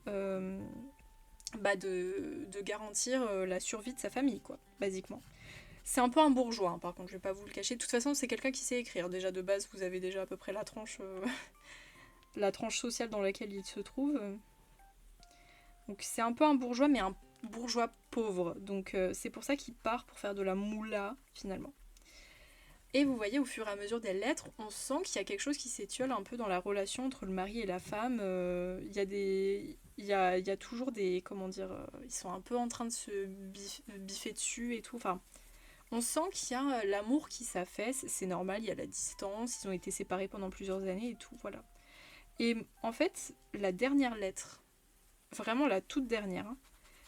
garantir la survie de sa famille, quoi, basiquement. C'est un peu un bourgeois, hein, par contre, je vais pas vous le cacher. De toute façon, c'est quelqu'un qui sait écrire. Déjà, de base, vous avez déjà à peu près la tranche sociale dans laquelle il se trouve. Donc c'est un peu un bourgeois, mais un bourgeois pauvre. Donc c'est pour ça qu'il part pour faire de la moula, finalement. Et vous voyez, au fur et à mesure des lettres, on sent qu'il y a quelque chose qui s'étiole un peu dans la relation entre le mari et la femme. Il y a toujours des... Comment dire... ils sont un peu en train de se biffer dessus et tout. Enfin, on sent qu'il y a l'amour qui s'affaisse. C'est normal, il y a la distance. Ils ont été séparés pendant plusieurs années et tout, voilà. Et en fait, la dernière lettre, vraiment la toute dernière, hein,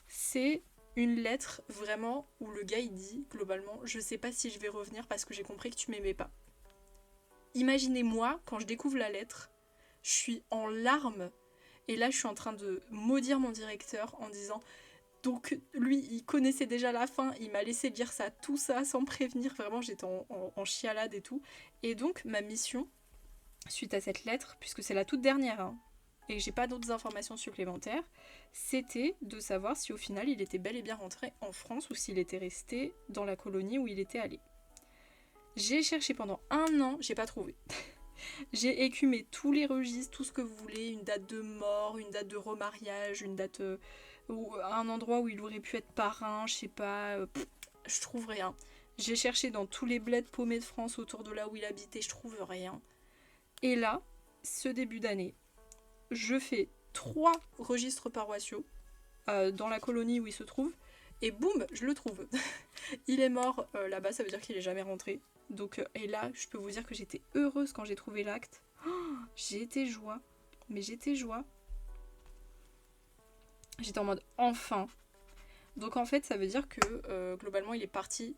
c'est une lettre vraiment où le gars il dit globalement je sais pas si je vais revenir parce que j'ai compris que tu m'aimais pas. Imaginez-moi quand je découvre la lettre, je suis en larmes et là je suis en train de maudire mon directeur en disant donc lui il connaissait déjà la fin, il m'a laissé lire ça, tout ça sans prévenir, vraiment j'étais en chialade et tout. Et donc ma mission suite à cette lettre, puisque c'est la toute dernière, hein, et que j'ai pas d'autres informations supplémentaires, c'était de savoir si au final il était bel et bien rentré en France ou s'il était resté dans la colonie où il était allé. J'ai cherché pendant 1 an, j'ai pas trouvé. J'ai écumé tous les registres, tout ce que vous voulez, une date de mort, une date de remariage, une date ou un endroit où il aurait pu être parrain, je sais pas, je trouve rien. J'ai cherché dans tous les bleds paumés de France autour de là où il habitait, je trouve rien. Et là, ce début d'année, je fais 3 registres paroissiaux dans la colonie où il se trouve, et boum, je le trouve. Il est mort là-bas, ça veut dire qu'il est jamais rentré. Donc, et là, je peux vous dire que j'étais heureuse quand j'ai trouvé l'acte. Oh, j'ai été joie. Mais j'étais joie. J'étais en mode enfin. Donc en fait, ça veut dire que globalement, il est parti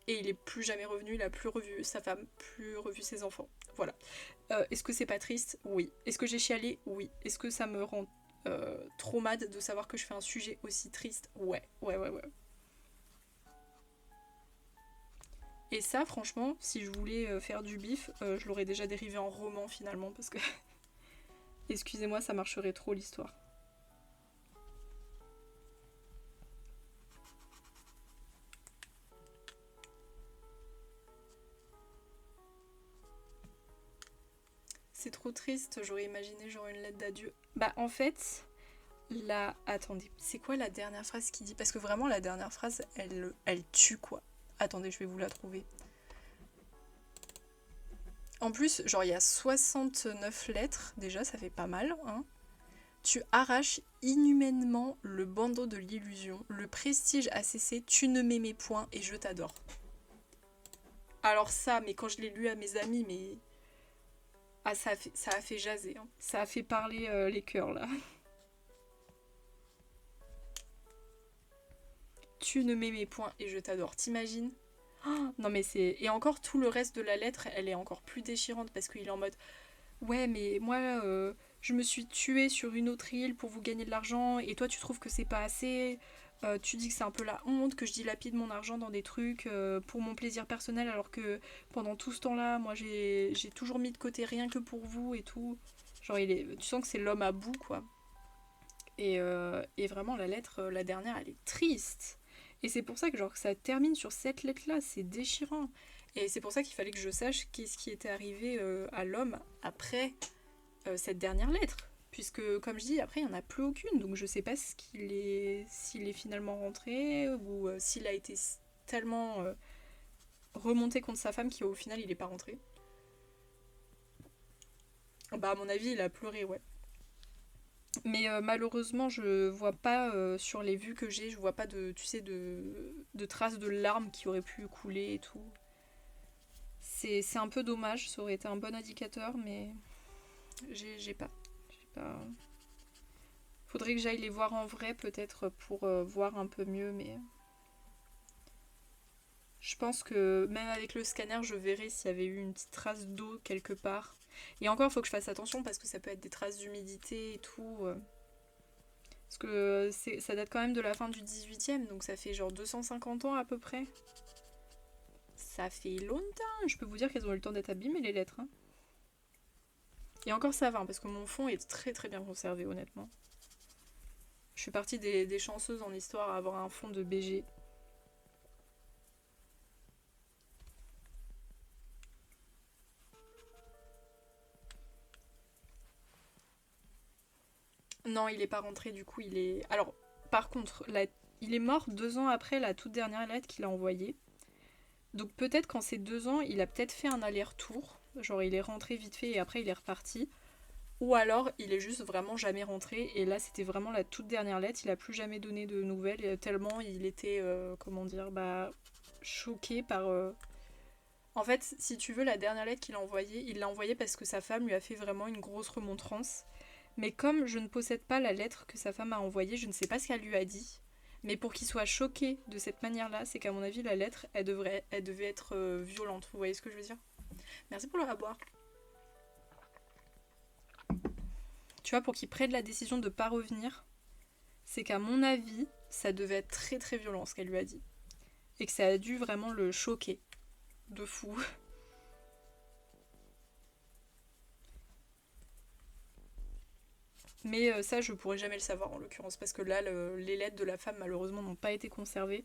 et il est plus jamais revenu. Il a plus revu sa femme, plus revu ses enfants. Voilà. Est-ce que c'est pas triste ? Oui. Est-ce que j'ai chialé ? Oui. Est-ce que ça me rend trop mad de savoir que je fais un sujet aussi triste ? Ouais. Et ça, franchement, si je voulais faire du bif, je l'aurais déjà dérivé en roman finalement, parce que
Excusez-moi, ça marcherait trop l'histoire.
C'est trop triste, j'aurais imaginé genre une lettre d'adieu.
Bah en fait, là... Attendez.
C'est quoi la dernière phrase qu'il dit? Parce que vraiment la dernière phrase, elle tue quoi. Attendez, je vais vous la trouver. En plus, genre il y a 69 lettres, déjà ça fait pas mal, hein. Tu arraches inhumainement le bandeau de l'illusion, le prestige a cessé, tu ne m'aimais point et je t'adore. Alors ça, mais quand je l'ai lu à mes amis, mais... Ah, ça a fait jaser, hein.
Ça a fait parler les cœurs là.
Tu ne m'aimais point et je t'adore, t'imagines?
Oh, non mais c'est...
Et encore tout le reste de la lettre, elle est encore plus déchirante parce qu'il est en mode
Ouais mais moi je me suis tuée sur une autre île pour vous gagner de l'argent et toi tu trouves que c'est pas assez. Tu dis que c'est un peu la honte, que je dilapide mon argent dans des trucs pour mon plaisir personnel alors que pendant tout ce temps-là, moi j'ai toujours mis de côté rien que pour vous et tout. Genre tu sens que c'est l'homme à bout quoi. Et vraiment la lettre, la dernière, elle est triste. Et c'est pour ça que genre ça termine sur cette lettre-là, c'est déchirant.
Et c'est pour ça qu'il fallait que je sache qu'est-ce qui était arrivé à l'homme après cette dernière lettre. Puisque, comme je dis, après, il n'y en a plus aucune. Donc je sais pas s'il est finalement rentré ou s'il a été tellement remonté contre sa femme qu'au final, il n'est pas rentré. Bah, à mon avis, il a pleuré, ouais.
Mais malheureusement, je vois pas sur les vues que j'ai, je vois pas de, tu sais, de traces de larmes qui auraient pu couler et tout. C'est un peu dommage, ça aurait été un bon indicateur, mais j'ai pas. Faudrait que j'aille les voir en vrai peut-être pour voir un peu mieux, mais je pense que même avec le scanner, je verrai s'il y avait eu une petite trace d'eau quelque part.
Et encore, il faut que je fasse attention parce que ça peut être des traces d'humidité et tout. Parce que ça date quand même de la fin du 18e, donc ça fait genre 250 ans à peu près. Ça fait longtemps.
Je peux vous dire qu'elles ont eu le temps d'être abîmées les lettres. Hein.
Et encore ça va, parce que mon fond est très très bien conservé honnêtement. Je suis partie des chanceuses en histoire à avoir un fond de BG. Non, il est pas rentré du coup, il est... Alors, par contre,
il est mort 2 ans après la toute dernière lettre qu'il a envoyée. Donc peut-être qu'en ces 2 ans, il a peut-être fait un aller-retour. Genre il est rentré vite fait et après il est reparti.
Ou alors il est juste vraiment jamais rentré et là c'était vraiment la toute dernière lettre, il a plus jamais donné de nouvelles tellement il était, comment dire, bah choqué par... En fait, si tu veux, la dernière lettre qu'il a envoyée, il l'a envoyée parce que sa femme lui a fait vraiment une grosse remontrance. Mais comme je ne possède pas la lettre que sa femme a envoyée, je ne sais pas ce qu'elle lui a dit. Mais pour qu'il soit choqué de cette manière-là, c'est qu'à mon avis, la lettre, elle devait être violente. Vous voyez ce que je veux dire? Merci pour le à boire.
Tu vois, pour qu'il prenne la décision de ne pas revenir, c'est qu'à mon avis, ça devait être très très violent ce qu'elle lui a dit. Et que ça a dû vraiment le choquer. De fou.
Mais ça, je pourrais jamais le savoir en l'occurrence, parce que là, les lettres de la femme, malheureusement, n'ont pas été conservées.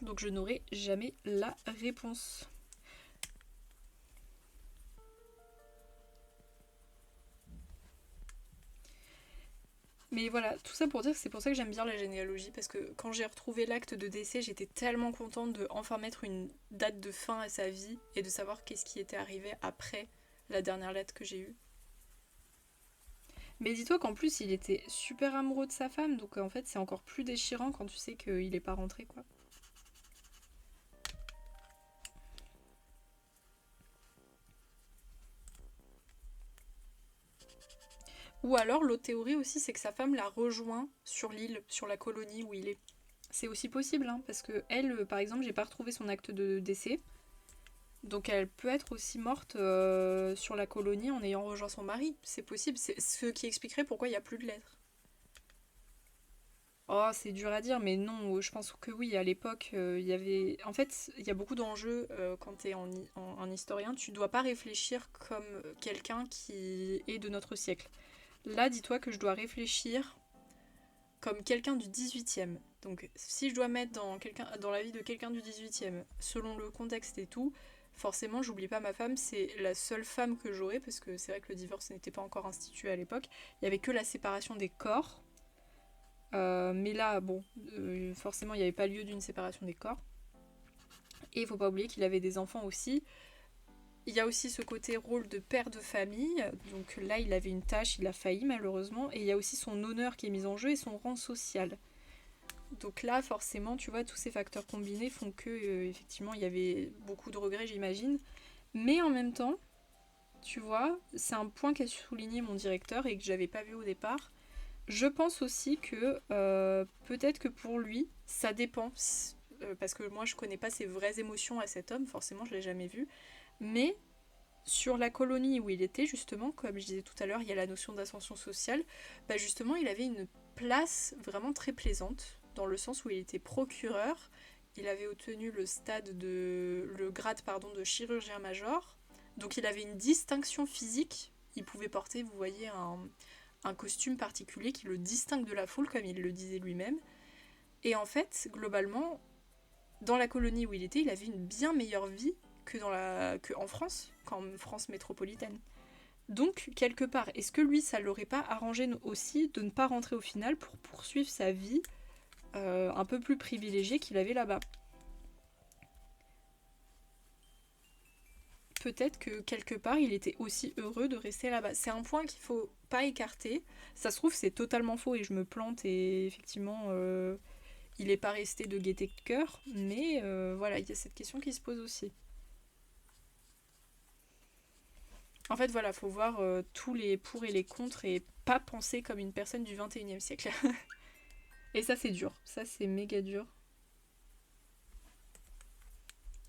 Donc je n'aurai jamais la réponse.
Mais voilà, tout ça pour dire que c'est pour ça que j'aime bien la généalogie, parce que quand j'ai retrouvé l'acte de décès, j'étais tellement contente de enfin mettre une date de fin à sa vie et de savoir qu'est-ce qui était arrivé après la dernière lettre que j'ai eue.
Mais dis-toi qu'en plus il était super amoureux de sa femme, donc en fait c'est encore plus déchirant quand tu sais qu'il est pas rentré quoi.
Ou alors l'autre théorie aussi c'est que sa femme l'a rejoint sur l'île, sur la colonie où il est.
C'est aussi possible, hein, parce que elle, par exemple, j'ai pas retrouvé son acte de décès. Donc elle peut être aussi morte sur la colonie en ayant rejoint son mari.
C'est possible, c'est ce qui expliquerait pourquoi il n'y a plus de lettres.
Oh, c'est dur à dire, mais non, je pense que oui, à l'époque, il y avait... En fait, il y a beaucoup d'enjeux quand tu es en historien. Tu dois pas réfléchir comme quelqu'un qui est de notre siècle. Là, dis-toi que je dois réfléchir comme quelqu'un du 18e. Donc, si je dois mettre dans la vie de quelqu'un du 18e, selon le contexte et tout, forcément, j'oublie pas ma femme, c'est la seule femme que j'aurais, parce que c'est vrai que le divorce n'était pas encore institué à l'époque. Il y avait que la séparation des corps. Mais là, bon, forcément, il n'y avait pas lieu d'une séparation des corps. Et il faut pas oublier qu'il avait des enfants aussi. Il y a aussi ce côté rôle de père de famille. Donc là, il avait une tâche, il a failli malheureusement. Et il y a aussi son honneur qui est mis en jeu et son rang social. Donc là, forcément, tu vois, tous ces facteurs combinés font que, effectivement, il y avait beaucoup de regrets, j'imagine. Mais en même temps, tu vois, c'est un point qu'a souligné mon directeur et que j'avais pas vu au départ. Je pense aussi que peut-être que pour lui, ça dépend. Parce que moi, je connais pas ses vraies émotions à cet homme, forcément, je l'ai jamais vu. Mais sur la colonie où il était, justement, comme je disais tout à l'heure, il y a la notion d'ascension sociale. Bah justement, il avait une place vraiment très plaisante, dans le sens où il était procureur. Il avait obtenu le grade pardon, de chirurgien-major. Donc il avait une distinction physique. Il pouvait porter, vous voyez, un costume particulier qui le distingue de la foule, comme il le disait lui-même. Et en fait, globalement, dans la colonie où il était, il avait une bien meilleure vie que en France, qu'en France métropolitaine. Donc, quelque part, est-ce que lui, ça l'aurait pas arrangé aussi de ne pas rentrer au final pour poursuivre sa vie un peu plus privilégiée qu'il avait là-bas? Peut-être que quelque part il était aussi heureux de rester là-bas. C'est un point qu'il faut pas écarter. Ça se trouve c'est totalement faux et je me plante et effectivement il est pas resté de gaieté de cœur, mais voilà, il y a cette question qui se pose aussi. En fait voilà, faut voir tous les pour et les contre et pas penser comme une personne du 21e siècle. Et ça c'est dur, ça c'est méga dur.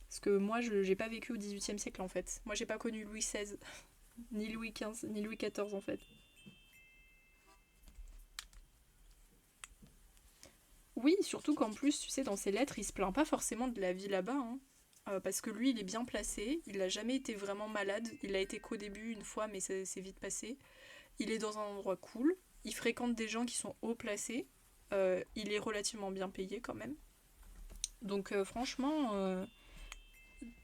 Parce que moi je j'ai pas vécu au 18e siècle en fait. Moi j'ai pas connu Louis XVI, ni Louis XV, ni Louis XIV en fait. Oui, surtout qu'en plus, tu sais, dans ses lettres, il se plaint pas forcément de la vie là-bas, hein. Parce que lui, il est bien placé, il n'a jamais été vraiment malade, il a été qu'au début une fois, mais c'est vite passé. Il est dans un endroit cool, il fréquente des gens qui sont haut placés, il est relativement bien payé quand même. Donc franchement,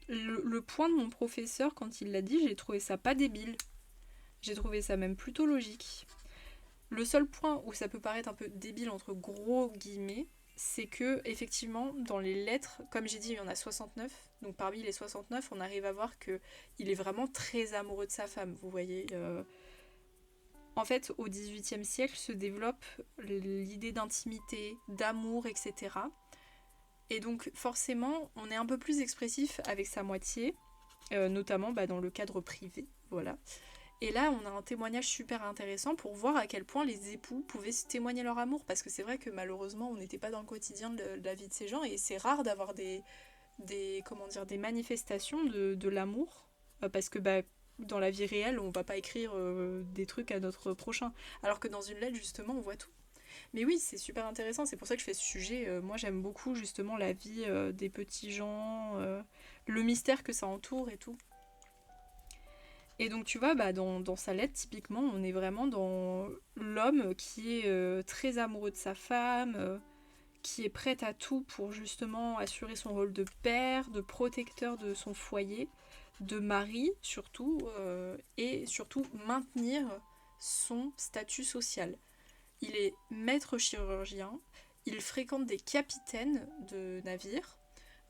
le point de mon professeur quand il l'a dit, j'ai trouvé ça pas débile. J'ai trouvé ça même plutôt logique. Le seul point où ça peut paraître un peu débile entre gros guillemets, c'est que effectivement dans les lettres, comme j'ai dit, il y en a 69. Donc parmi les 69, on arrive à voir que il est vraiment très amoureux de sa femme, vous voyez. En fait, au XVIIIe siècle se développe l'idée d'intimité, d'amour, etc. Et donc forcément, on est un peu plus expressif avec sa moitié, notamment dans le cadre privé, voilà. Et là, on a un témoignage super intéressant pour voir à quel point les époux pouvaient se témoigner leur amour. Parce que c'est vrai que malheureusement, on n'était pas dans le quotidien de la vie de ces gens. Et c'est rare d'avoir comment dire, des manifestations de l'amour. Parce que dans la vie réelle, on va pas écrire des trucs à notre prochain. Alors que dans une lettre, justement, on voit tout. Mais oui, c'est super intéressant. C'est pour ça que je fais ce sujet. Moi, j'aime beaucoup justement la vie des petits gens, le mystère que ça entoure et tout. Et donc tu vois, dans sa lettre, typiquement, on est vraiment dans l'homme qui est très amoureux de sa femme, qui est prêt à tout pour justement assurer son rôle de père, de protecteur de son foyer, de mari surtout, et surtout maintenir son statut social. Il est maître chirurgien, il fréquente des capitaines de navires,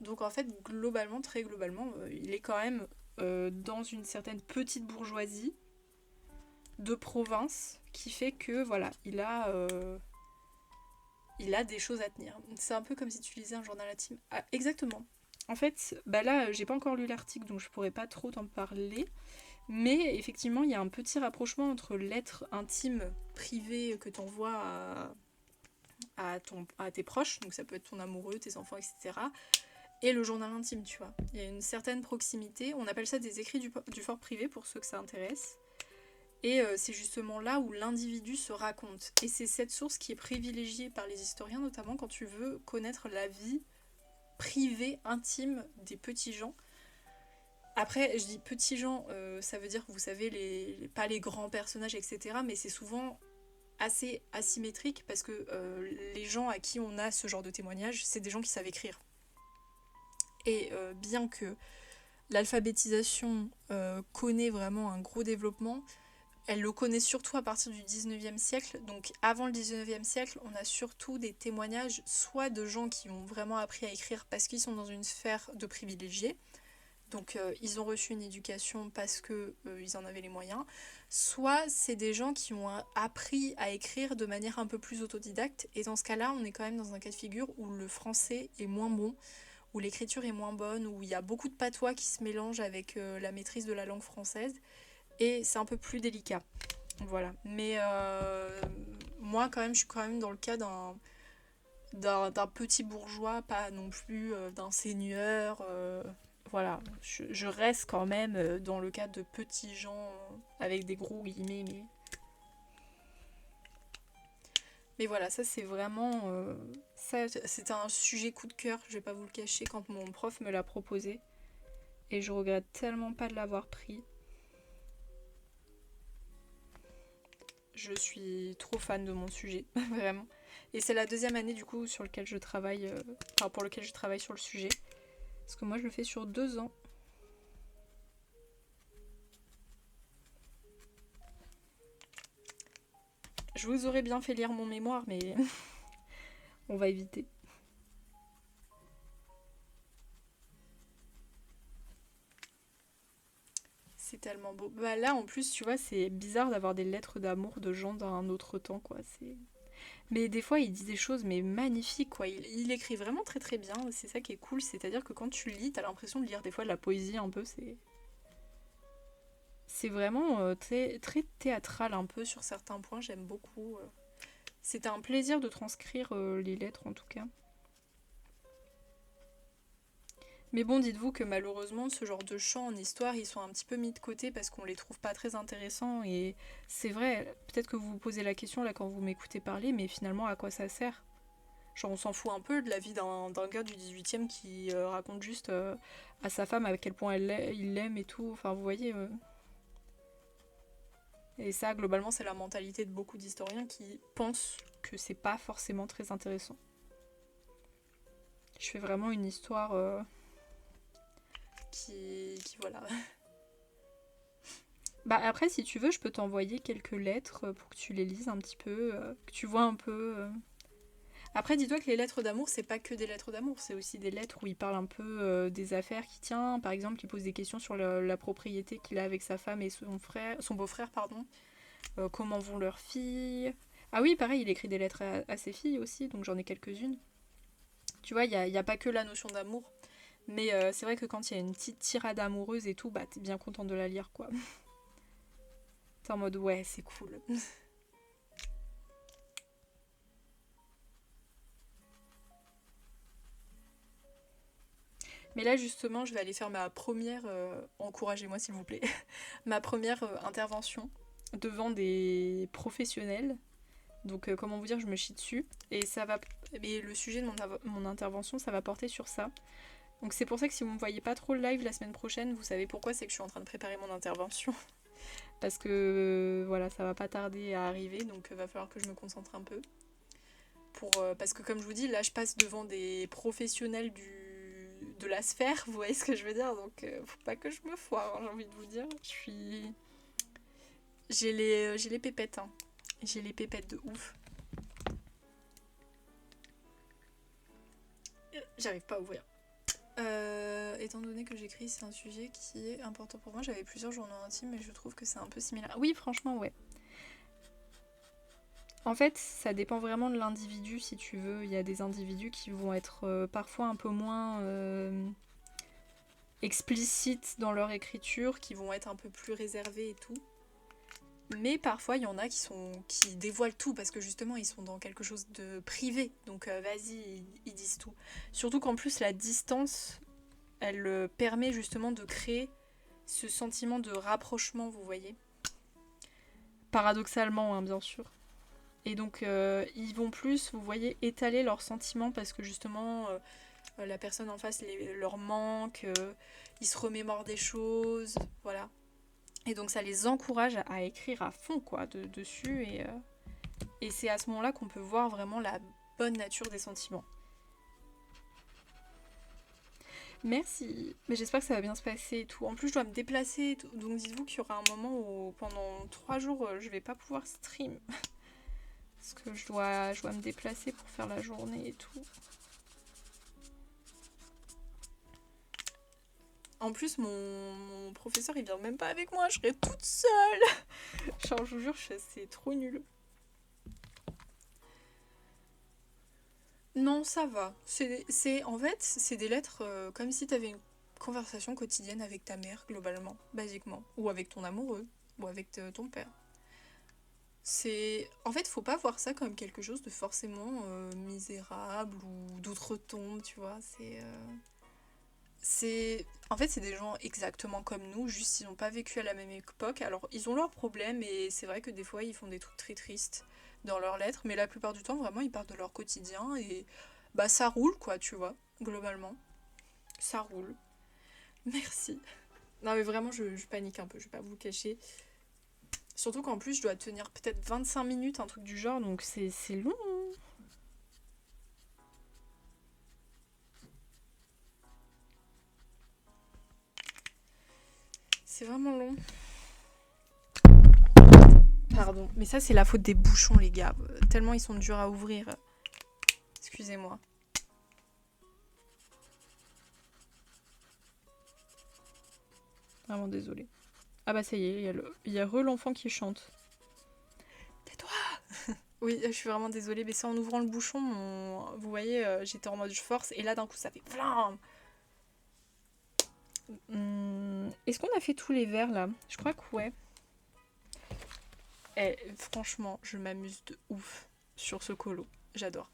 donc en fait, globalement, très globalement, il est quand même dans une certaine petite bourgeoisie de province qui fait que voilà, il a des choses à tenir. C'est un peu comme si tu lisais un journal intime. Ah, exactement. En fait, là, j'ai pas encore lu l'article, donc je pourrais pas trop t'en parler. Mais effectivement, il y a un petit rapprochement entre l'être intime, privé que t'envoies à tes proches, donc ça peut être ton amoureux, tes enfants, etc., et le journal intime, tu vois. Il y a une certaine proximité. On appelle ça des écrits du fort privé pour ceux que ça intéresse.
Et c'est justement là où l'individu se raconte. Et c'est cette source qui est privilégiée par les historiens, notamment quand tu veux connaître la vie privée, intime des petits gens. Après, je dis petits gens, ça veut dire que vous savez, pas les grands personnages, etc. Mais c'est souvent assez asymétrique parce que les gens à qui on a ce genre de témoignage, c'est des gens qui savent écrire. Et bien que l'alphabétisation connaît vraiment un gros développement, elle le connaît surtout à partir du 19e siècle. Donc avant le 19e siècle, on a surtout des témoignages soit de gens qui ont vraiment appris à écrire parce qu'ils sont dans une sphère de privilégiés, donc ils ont reçu une éducation parce qu'ils en avaient les moyens, soit c'est des gens qui ont appris à écrire de manière un peu plus autodidacte, et dans ce cas-là, on est quand même dans un cas de figure où le français est moins bon, où l'écriture est moins bonne, où il y a beaucoup de patois qui se mélangent avec la maîtrise de la langue française, et c'est un peu plus délicat. Voilà. Mais moi, quand même, je suis quand même dans le cas d'un petit bourgeois, pas non plus d'un seigneur. Voilà, je reste quand même dans le cadre de petits gens avec des gros guillemets, mais voilà, ça c'est vraiment ça, c'était un sujet coup de cœur, je vais pas vous le cacher, quand mon prof me l'a proposé, et je regrette tellement pas de l'avoir pris. Je suis trop fan de mon sujet, vraiment. Et c'est la deuxième année du coup sur lequel je travaille, pour lequel je travaille sur le sujet, parce que moi je le fais sur 2 ans. Je vous aurais bien fait lire mon mémoire, mais on va éviter. C'est tellement beau. Bah là, en plus, tu vois, c'est bizarre d'avoir des lettres d'amour de gens d'un autre temps, quoi. Mais des fois, il dit des choses mais magnifiques, quoi. Il écrit vraiment très très bien. C'est ça qui est cool. C'est-à-dire que quand tu lis, t'as l'impression de lire des fois de la poésie un peu. C'est vraiment très, très théâtral un peu sur certains points. J'aime beaucoup. C'était un plaisir de transcrire les lettres en tout cas. Mais bon, dites-vous que malheureusement, ce genre de chants en histoire, ils sont un petit peu mis de côté parce qu'on les trouve pas très intéressants. Et c'est vrai, peut-être que vous vous posez la question là quand vous m'écoutez parler, mais finalement, à quoi ça sert? Genre, on s'en fout un peu de la vie d'un gars du 18e qui raconte juste à sa femme à quel point il l'aime et tout. Enfin, vous voyez. Et ça, globalement, c'est la mentalité de beaucoup d'historiens qui pensent que c'est pas forcément très intéressant. Je fais vraiment une histoire qui voilà. Bah après, si tu veux, je peux t'envoyer quelques lettres pour que tu les lises un petit peu, que tu vois un peu. Après, dis-toi que les lettres d'amour, c'est pas que des lettres d'amour, c'est aussi des lettres où il parle un peu des affaires qu'il tient. Par exemple, il pose des questions sur la propriété qu'il a avec sa femme et son beau-frère, pardon. Comment vont leurs filles. Ah oui, pareil, il écrit des lettres à ses filles aussi, donc j'en ai quelques-unes. Tu vois, il y a pas que la notion d'amour. Mais c'est vrai que quand il y a une petite tirade amoureuse et tout, bah t'es bien contente de la lire, quoi. T'es en mode, ouais, c'est cool. Mais là, justement, je vais aller faire ma première... encouragez-moi, s'il vous plaît. Ma première intervention devant des professionnels. Donc, comment vous dire, je me chie dessus. Et ça va... Et le sujet de mon intervention, ça va porter sur ça. Donc c'est pour ça que si vous ne me voyez pas trop le live la semaine prochaine, vous savez pourquoi, c'est que je suis en train de préparer mon intervention. Parce que voilà, ça va pas tarder à arriver, donc va falloir que je me concentre un peu. Parce que comme je vous dis, là je passe devant des professionnels de la sphère, vous voyez ce que je veux dire, donc faut pas que je me foire, hein, j'ai envie de vous dire. J'ai les pépettes, hein. J'ai les pépettes de ouf. J'arrive pas à ouvrir. Étant donné que j'écris, c'est un sujet qui est important pour moi. J'avais plusieurs journaux intimes, mais je trouve que c'est un peu similaire. Oui, franchement, ouais. En fait, ça dépend vraiment de l'individu, si tu veux. Il y a des individus qui vont être parfois un peu moins explicites dans leur écriture, qui vont être un peu plus réservés et tout. Mais parfois, il y en a qui dévoilent tout, parce que justement, ils sont dans quelque chose de privé. Donc, vas-y, ils disent tout. Surtout qu'en plus, la distance, elle permet justement de créer ce sentiment de rapprochement, vous voyez.
paradoxalement, hein, bien sûr. Et donc, ils vont plus, vous voyez, étaler leurs sentiments parce que justement, la personne en face leur manque, ils se remémorent des choses, voilà. Et donc, ça les encourage à écrire à fond, quoi, dessus. Et c'est à ce moment-là qu'on peut voir vraiment la bonne nature des sentiments. Merci. Mais j'espère que ça va bien se passer et tout. En plus, je dois me déplacer et tout. Donc, dites-vous qu'il y aura un moment où, pendant 3 jours, je vais pas pouvoir stream. Parce que je dois me déplacer pour faire la journée et tout. En plus, mon professeur, il vient même pas avec moi. Je serai toute seule. Genre, je vous jure, c'est trop nul. Non, ça va. En fait, c'est des lettres comme si t'avais une conversation quotidienne avec ta mère, globalement, basiquement. Ou avec ton amoureux, ou avec ton père. En fait, faut pas voir ça comme quelque chose de forcément misérable ou d'outre-tombe, tu vois. En fait, c'est des gens exactement comme nous, juste ils n'ont pas vécu à la même époque. Alors, ils ont leurs problèmes et c'est vrai que des fois, ils font des trucs très tristes dans leurs lettres, mais la plupart du temps, vraiment, ils parlent de leur quotidien et bah ça roule, quoi, tu vois, globalement. Ça roule. Merci. Non, mais vraiment, je panique un peu, je vais pas vous le cacher. Surtout qu'en plus, je dois tenir peut-être 25 minutes, un truc du genre, donc c'est long. C'est vraiment long. Pardon, mais ça c'est la faute des bouchons les gars, tellement ils sont durs à ouvrir. Excusez-moi. Vraiment désolée. Ah bah ça y est, il y a l'enfant qui chante. Tais-toi. Oui, je suis vraiment désolée, mais c'est en ouvrant le bouchon, vous voyez, j'étais en mode je force, et là d'un coup ça fait flamme. Est-ce qu'on a fait tous les verres là? Je crois que ouais. Franchement, je m'amuse de ouf sur ce colo. J'adore.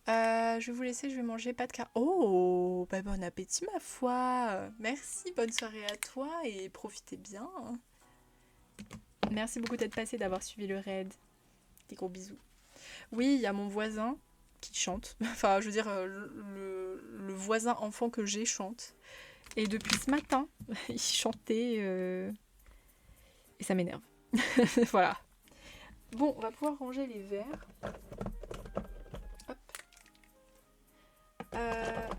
Je vais vous laisser, je vais manger pas de car. Oh, bah bon appétit ma foi. Merci, bonne soirée à toi et profitez bien. Merci beaucoup d'être passé, d'avoir suivi le raid. Des gros bisous. Oui, il y a mon voisin qui chante. Enfin, je veux dire, le voisin enfant que j'ai chante. Et depuis ce matin, il chantait et ça m'énerve. Voilà. Bon, on va pouvoir ranger les verres. Hop.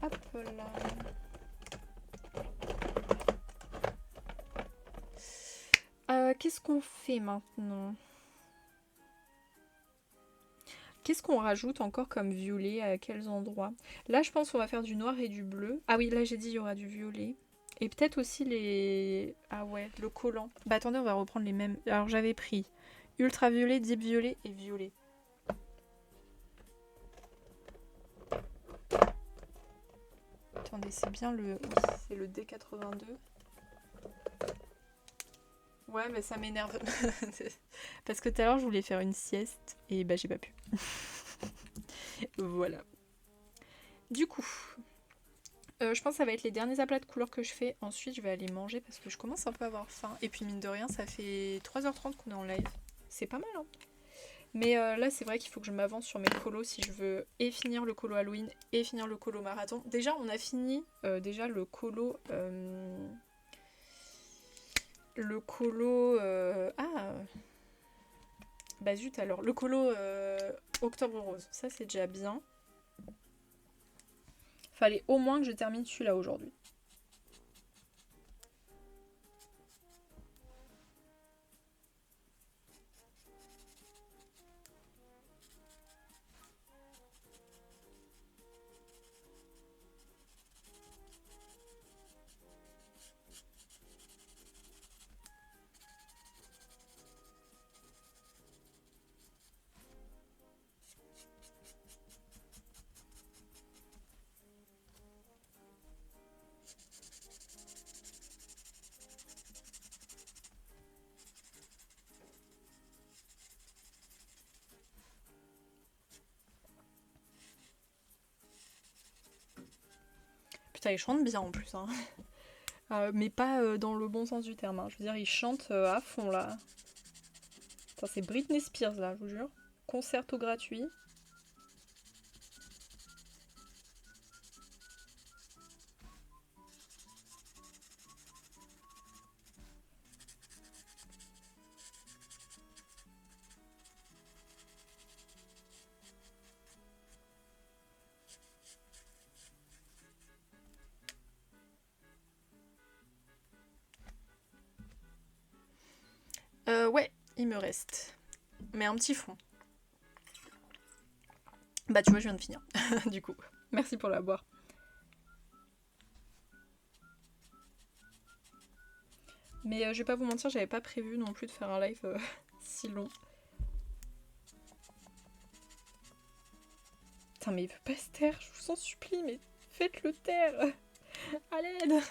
Hop là. Qu'est-ce qu'on fait maintenant? Qu'est-ce qu'on rajoute encore comme violet? À quels endroits? Là, je pense qu'on va faire du noir et du bleu. Ah oui, là, j'ai dit il y aura du violet. Et peut-être aussi les... Ah ouais, le collant. Bah attendez, on va reprendre les mêmes. Alors, j'avais pris ultraviolet, deep violet et violet. Attendez, c'est bien le... Oui, c'est le D82. Ouais, mais ça m'énerve. Parce que tout à l'heure, je voulais faire une sieste et bah j'ai pas pu. Voilà. Du coup, je pense que ça va être les derniers aplats de couleurs que je fais. Ensuite, je vais aller manger parce que je commence un peu à avoir faim. Et puis, mine de rien, ça fait 3h30 qu'on est en live. C'est pas mal, hein. Mais là, c'est vrai qu'il faut que je m'avance sur mes colos si je veux et finir le colo Halloween et finir le colo marathon. Déjà, on a fini déjà le colo... Bah zut alors, le colo Octobre Rose, ça c'est déjà bien. Fallait au moins que je termine celui-là aujourd'hui. Putain, il chante bien en plus, hein. Mais pas dans le bon sens du terme, hein. Je veux dire, il chante à fond là. Putain, c'est Britney Spears là, je vous jure. Concerto gratuit.
Ouais, il me reste. Mais un petit fond. Bah tu vois, je viens de finir, du coup.
Merci pour la boire. Mais je vais pas vous mentir, j'avais pas prévu non plus de faire un live si long. Putain, mais il veut pas se taire, je vous en supplie, mais faites-le taire. À l'aide.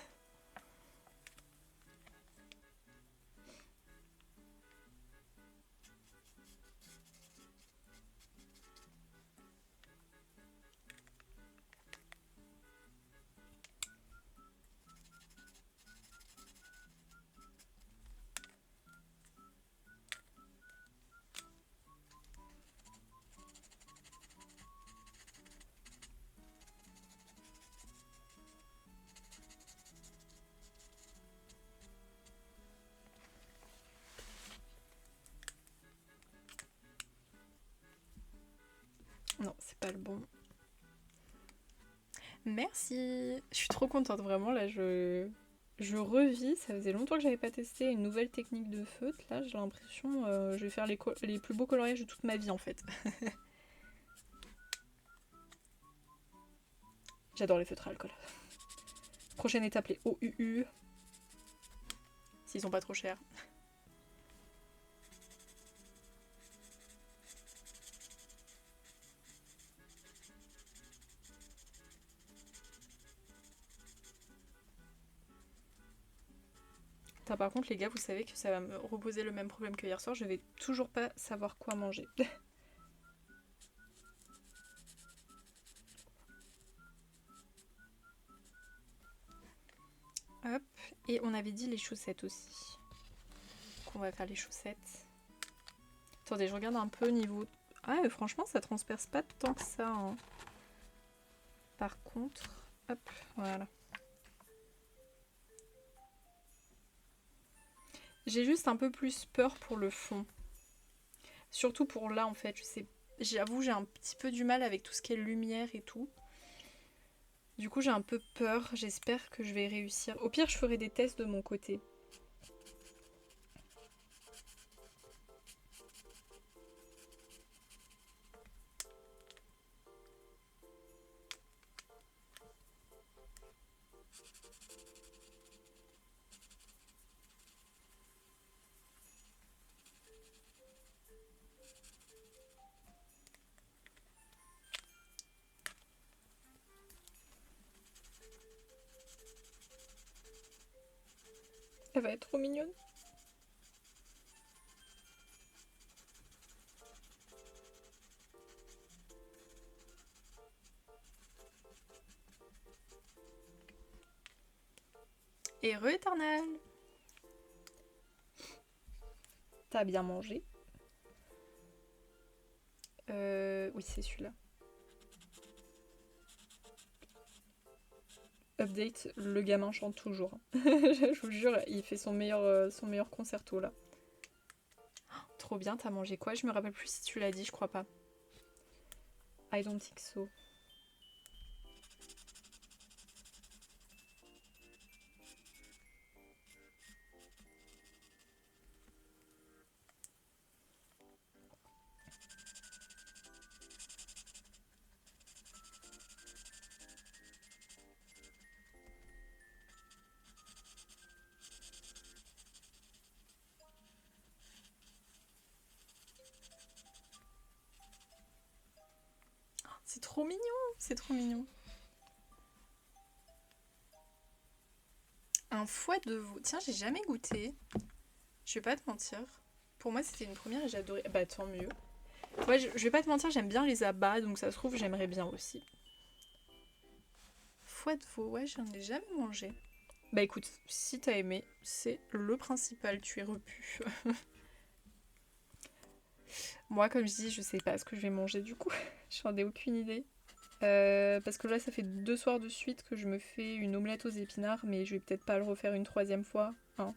Non, c'est pas le bon. Merci. Je suis trop contente, vraiment, là, je revis. Ça faisait longtemps que j'avais pas testé une nouvelle technique de feutre. Là, j'ai l'impression je vais faire les plus beaux coloriages de toute ma vie, en fait. J'adore les feutres à alcool. Prochaine étape, les OUU.
S'ils sont pas trop chers.
Putain, par contre, les gars, vous savez que ça va me reposer le même problème que hier soir. Je vais toujours pas savoir quoi manger. Hop. Et on avait dit les chaussettes aussi. Donc on va faire les chaussettes. Attendez, je regarde un peu niveau... Ah, mais franchement, ça transperce pas tant que ça. Hein. Par contre... Hop, voilà. J'ai juste un peu plus peur pour le fond. Surtout pour là, en fait. J'avoue, j'ai un petit peu du mal avec tout ce qui est lumière et tout. Du coup, j'ai un peu peur. J'espère que je vais réussir. Au pire, je ferai des tests de mon côté. Elle va être trop mignonne.
Heureux éternel.
T'as bien mangé. Oui, c'est celui-là. Update, le gamin chante toujours. Je vous jure, il fait son meilleur concerto là. Trop bien, t'as mangé quoi? Je me rappelle plus si tu l'as dit, je crois pas. I don't think so.
C'est trop mignon, c'est trop mignon. Un foie de veau. Tiens, j'ai jamais goûté. Je vais pas te mentir. Pour moi, c'était une première et j'ai adoré. Bah, tant mieux. Ouais, je vais pas te mentir, j'aime bien les abats, donc ça se trouve, j'aimerais bien aussi. Foie de veau, ouais, j'en ai jamais mangé. Bah écoute, si t'as aimé, c'est le principal, tu es repu.
Moi, comme je dis, je sais pas ce que je vais manger du coup. J'en ai aucune idée. Parce que là, ça fait 2 soirs de suite que je me fais une omelette aux épinards, mais je vais peut-être pas le refaire une troisième fois, hein.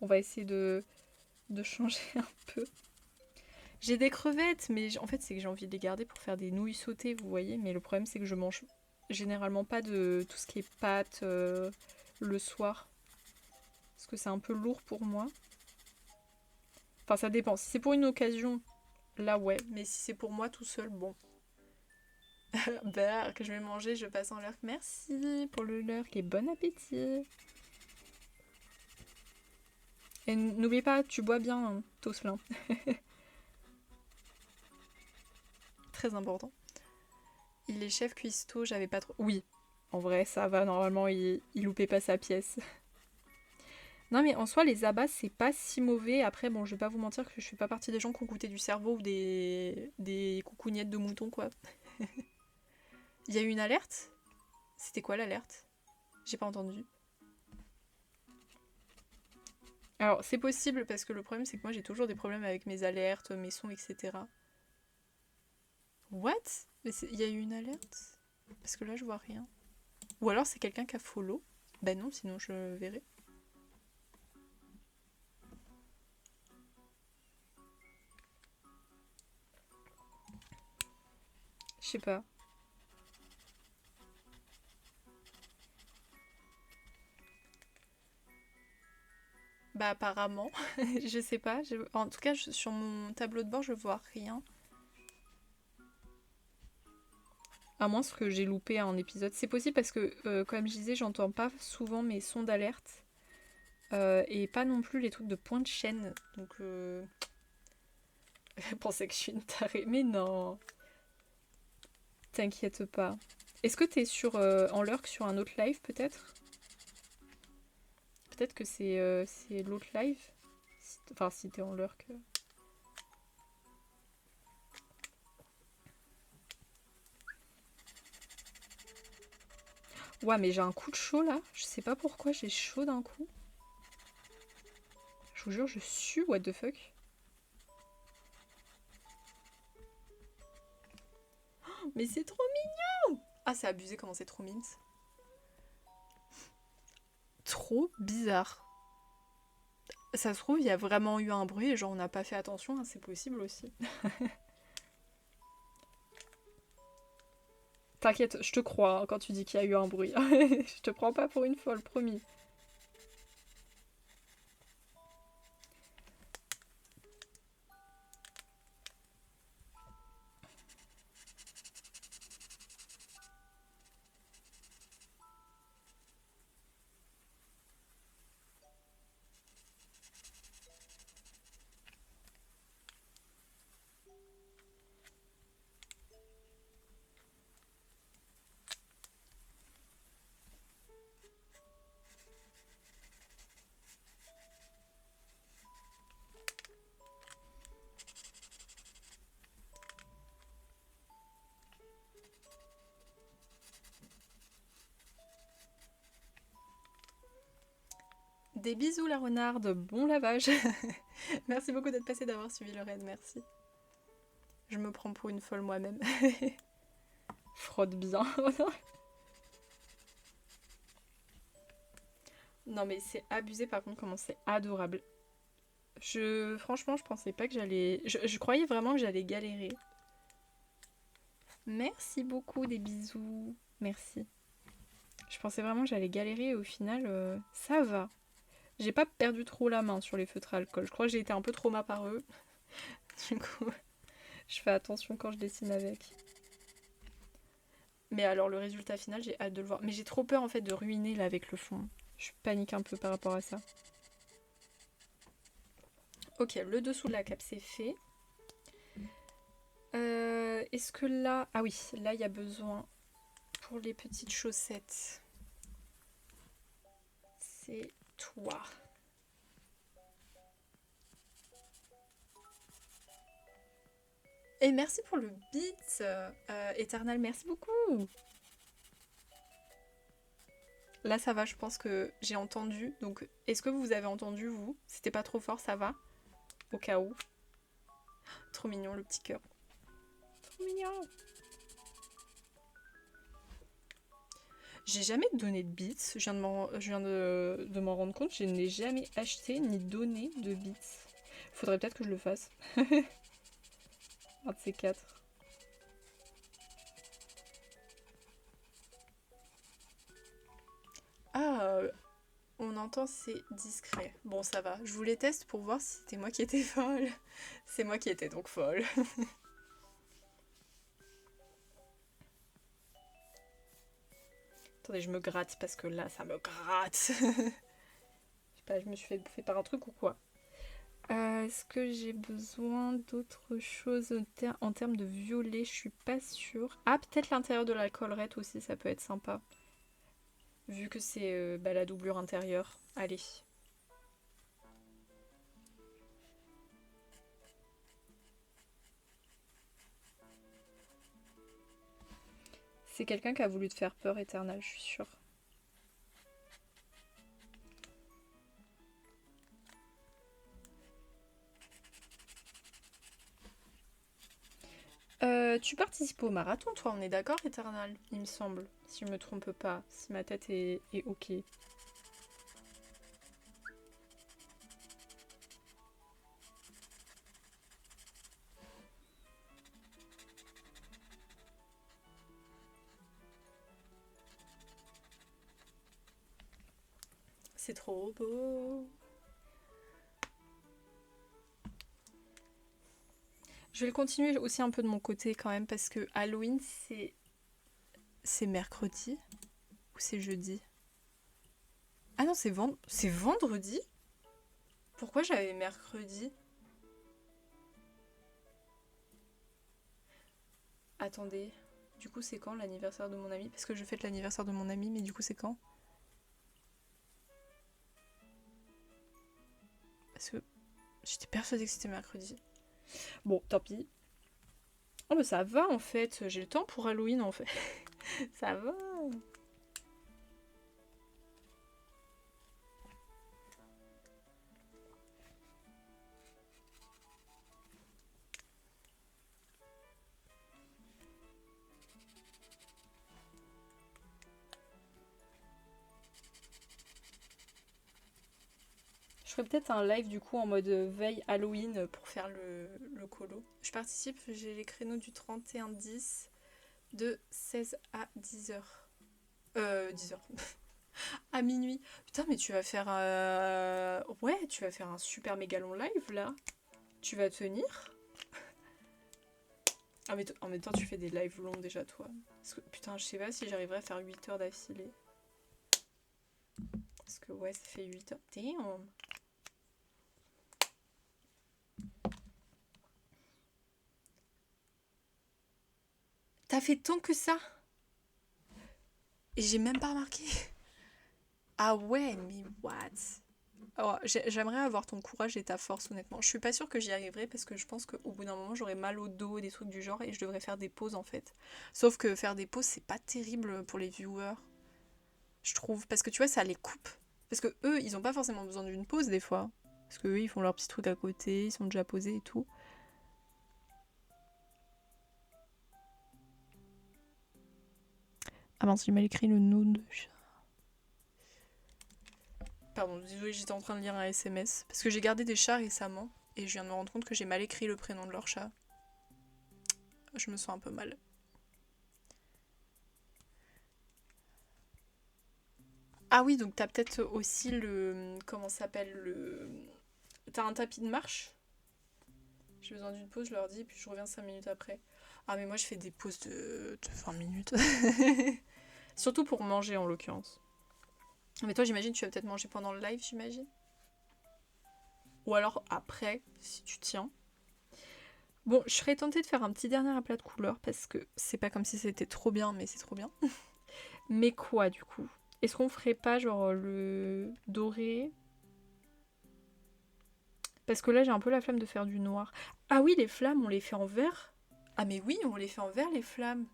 On va essayer de changer un peu. J'ai des crevettes, mais en fait, c'est que j'ai envie de les garder pour faire des nouilles sautées, vous voyez. Mais le problème, c'est que je mange généralement pas de tout ce qui est pâtes le soir. Parce que c'est un peu lourd pour moi. Enfin, ça dépend. Si c'est pour une occasion, là, ouais. Mais si c'est pour moi tout seul, bon. Beurre que je vais manger, je passe en lurk. Merci pour le lurk et bon appétit. Et n'oublie pas, tu bois bien, hein, Tosselin. Très important. Il est chef cuistot, j'avais pas trop... Oui, en vrai, ça va, normalement, il loupait pas sa pièce. Non, mais en soi, les abats, c'est pas si mauvais. Après, bon, je vais pas vous mentir que je fais pas partie des gens qui ont goûté du cerveau ou des coucougnettes de mouton, quoi. Il y a eu une alerte? C'était quoi l'alerte? J'ai pas entendu. Alors, c'est possible parce que le problème, c'est que moi, j'ai toujours des problèmes avec mes alertes, mes sons, etc. What? Mais il y a eu une alerte? Parce que là, je vois rien. Ou alors, c'est quelqu'un qui a follow. Bah non, sinon je verrai. Je sais pas. Bah apparemment, je sais pas. En tout cas, sur mon tableau de bord, je vois rien. À moins que j'ai loupé un épisode. C'est possible parce que, comme je disais, j'entends pas souvent mes sons d'alerte. Et pas non plus les trucs de point de chaîne. Donc, je pensais que je suis une tarée. Mais non, t'inquiète pas. Est-ce que t'es en lurk sur un autre live peut-être? Peut-être que c'est l'autre live. Enfin, si t'es en lurk. Ouais, mais j'ai un coup de chaud là. Je sais pas pourquoi j'ai chaud d'un coup. Je vous jure, je sue, what the fuck. Mais c'est trop mignon! Ah, c'est abusé comment c'est trop mint. Trop bizarre. Ça se trouve, il y a vraiment eu un bruit et genre on n'a pas fait attention, hein, c'est possible aussi. T'inquiète, je te crois hein, quand tu dis qu'il y a eu un bruit. Je te prends pas pour une folle, promis. Des bisous la renarde, bon lavage. Merci beaucoup d'être passé, d'avoir suivi le raid, merci. Je me prends pour une folle moi-même. Frotte bien. Non mais c'est abusé par contre comment c'est adorable. Franchement, je pensais pas que j'allais... Je croyais vraiment que j'allais galérer. Merci beaucoup, des bisous. Merci. Je pensais vraiment que j'allais galérer et au final, ça va. J'ai pas perdu trop la main sur les feutres à alcool. Je crois que j'ai été un peu trauma par eux. Du coup, je fais attention quand je dessine avec. Mais alors, le résultat final, j'ai hâte de le voir. Mais j'ai trop peur en fait de ruiner là avec le fond. Je panique un peu par rapport à ça. Ok, le dessous de la cape, c'est fait. Est-ce que là... Ah oui, là, il y a besoin pour les petites chaussettes. C'est toi. Et merci pour le beat, Eternal, merci beaucoup. Là, ça va, je pense que j'ai entendu. Donc, est-ce que vous avez entendu, vous? C'était pas trop fort, ça va? Au cas où. Trop mignon le petit cœur. Trop mignon. J'ai jamais donné de Beats. Je viens de m'en rendre compte. Je n'ai jamais acheté ni donné de Beats. Faudrait peut-être que je le fasse. Un de ces quatre. Ah, on entend c'est discret. Bon, ça va. Je vous les teste pour voir si c'était moi qui étais folle. C'est moi qui étais donc folle. Attendez, je me gratte parce que là, ça me gratte. Je sais pas, je me suis fait bouffer par un truc ou quoi. Est-ce que j'ai besoin d'autre chose en termes de violet? Je suis pas sûre. Ah, peut-être l'intérieur de la collerette aussi, ça peut être sympa. Vu que c'est la doublure intérieure. Allez. C'est quelqu'un qui a voulu te faire peur, Eternal, je suis sûre. Tu participes au marathon, toi, on est d'accord, Eternal, il me semble, si je me trompe pas, si ma tête est ok. C'est trop beau. Je vais le continuer aussi un peu de mon côté quand même parce que Halloween c'est mercredi ou c'est jeudi? Ah non, c'est vendredi? Pourquoi j'avais mercredi? Attendez, du coup c'est quand l'anniversaire de mon ami? Parce que je fête l'anniversaire de mon ami, mais du coup c'est quand? Parce que j'étais persuadée que c'était mercredi. Bon, tant pis. Oh bah ça va en fait, j'ai le temps pour Halloween en fait. Ça va. Je ferais peut-être un live du coup en mode veille Halloween pour faire le colo. Je participe, j'ai les créneaux du 31-10 de 16 à 10h. 10h. À minuit. Putain, mais tu vas faire... Ouais, tu vas faire un super méga long live là. Tu vas tenir. Ah mais en même temps tu fais des lives longs déjà toi. Parce que, putain, je sais pas si j'arriverai à faire 8 heures d'affilée. Parce que ouais, ça fait 8 heures. Damn. T'as fait tant que ça? Et j'ai même pas remarqué. Ah ouais, mais what? Alors, j'aimerais avoir ton courage et ta force, honnêtement. Je suis pas sûre que j'y arriverai parce que je pense qu'au bout d'un moment, j'aurai mal au dos, des trucs du genre, et je devrais faire des pauses en fait. Sauf que faire des pauses, c'est pas terrible pour les viewers, je trouve. Parce que tu vois, ça les coupe. Parce que eux, ils ont pas forcément besoin d'une pause des fois. Parce que eux, ils font leur petit truc à côté, ils sont déjà posés et tout. Ah mince, j'ai mal écrit le nom de chat. Pardon, désolé, j'étais en train de lire un SMS. Parce que j'ai gardé des chats récemment et je viens de me rendre compte que j'ai mal écrit le prénom de leur chat. Je me sens un peu mal. Ah oui, donc t'as peut-être aussi le... Comment ça s'appelle le... T'as un tapis de marche? J'ai besoin d'une pause, je leur dis, puis je reviens 5 minutes après. Ah mais moi je fais des pauses de 20 minutes. Surtout pour manger en l'occurrence. Mais toi j'imagine tu vas peut-être manger pendant le live, j'imagine. Ou alors après, si tu tiens. Bon, je serais tentée de faire un petit dernier aplat de couleurs parce que c'est pas comme si c'était trop bien, mais c'est trop bien. Mais quoi du coup? Est-ce qu'on ferait pas genre le doré? Parce que là j'ai un peu la flemme de faire du noir. Ah oui, les flammes, on les fait en vert? Ah mais oui, on les fait en vert les flammes.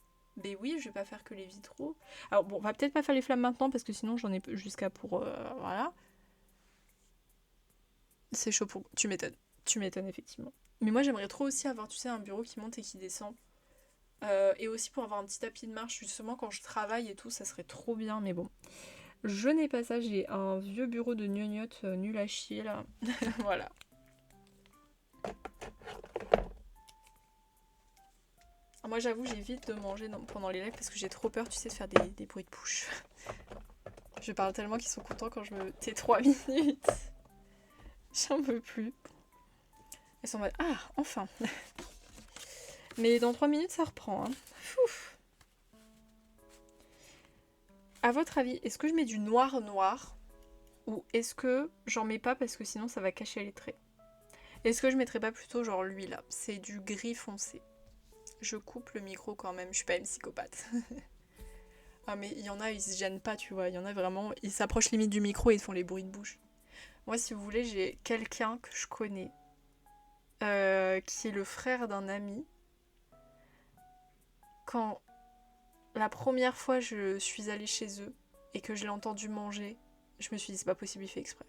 Mais oui, je vais pas faire que les vitraux. Alors bon, on va peut-être pas faire les flammes maintenant parce que sinon j'en ai jusqu'à pour... voilà. C'est chaud pour... Tu m'étonnes.
Tu m'étonnes, effectivement. Mais moi, j'aimerais trop aussi avoir, tu sais, un bureau qui monte et qui descend. Et aussi pour avoir un petit tapis de marche, justement, quand je travaille et tout, ça serait trop bien, mais bon. Je n'ai pas ça, j'ai un vieux bureau de gnognotte nul à chier, là. Voilà. Moi, j'avoue, j'évite de manger pendant les lives parce que j'ai trop peur, tu sais, de faire des bruits de bouche. Je parle tellement qu'ils sont contents quand je me tais 3 minutes. J'en peux plus. Ils sont en mode « Ah, enfin !» Mais dans 3 minutes, ça reprend. Hein. Ouf. À votre avis, est-ce que je mets du noir noir ou est-ce que j'en mets pas parce que sinon ça va cacher les traits? Est-ce que je mettrais pas plutôt genre lui là? C'est du gris foncé. Je coupe le micro quand même, je suis pas une psychopathe. Ah mais il y en a, ils se gênent pas, tu vois. Il y en a vraiment, ils s'approchent limite du micro et ils font les bruits de bouche. Moi, si vous voulez, j'ai quelqu'un que je connais qui est le frère d'un ami. Quand la première fois je suis allée chez eux et que je l'ai entendu manger, je me suis dit c'est pas possible, il fait exprès.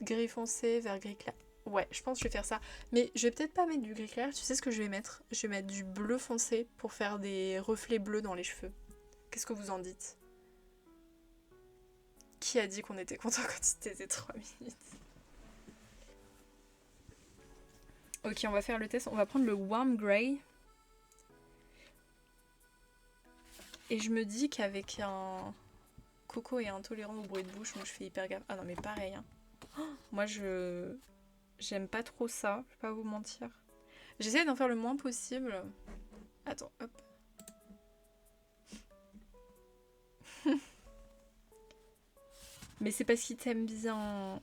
Gris foncé vers gris clair. Ouais, je pense que je vais faire ça. Mais je vais peut-être pas mettre du gris clair, tu sais ce que je vais mettre? Je vais mettre du bleu foncé pour faire des reflets bleus dans les cheveux. Qu'est-ce que vous en dites? Qui a dit qu'on était content quand c'était 3 minutes? Ok, on va faire le test. On va prendre le Warm Grey. Et je me dis qu'avec un Coco est intolérant au bruit de bouche, moi je fais hyper gaffe. Ah non mais pareil. Hein. Oh, moi j'aime pas trop ça, je vais pas vous mentir. J'essaie d'en faire le moins possible. Attends, hop. Mais c'est parce qu'il t'aime bien.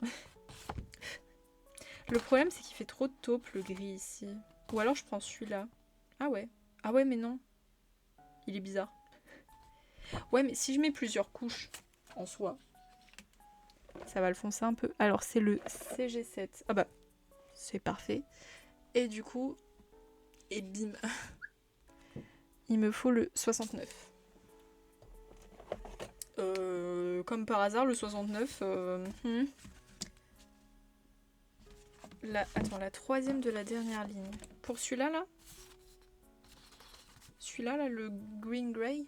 Le problème c'est qu'il fait trop de taupe le gris ici. Ou alors je prends celui-là. Ah ouais. Ah ouais mais non. Il est bizarre. Ouais mais si je mets plusieurs couches en soi, ça va le foncer un peu. Alors c'est le CG7. Ah bah c'est parfait. Et du coup, et bim. Il me faut le 69. Comme par hasard, le 69. Attends, la troisième de la dernière ligne. Pour celui-là, là celui-là, là, le green grey.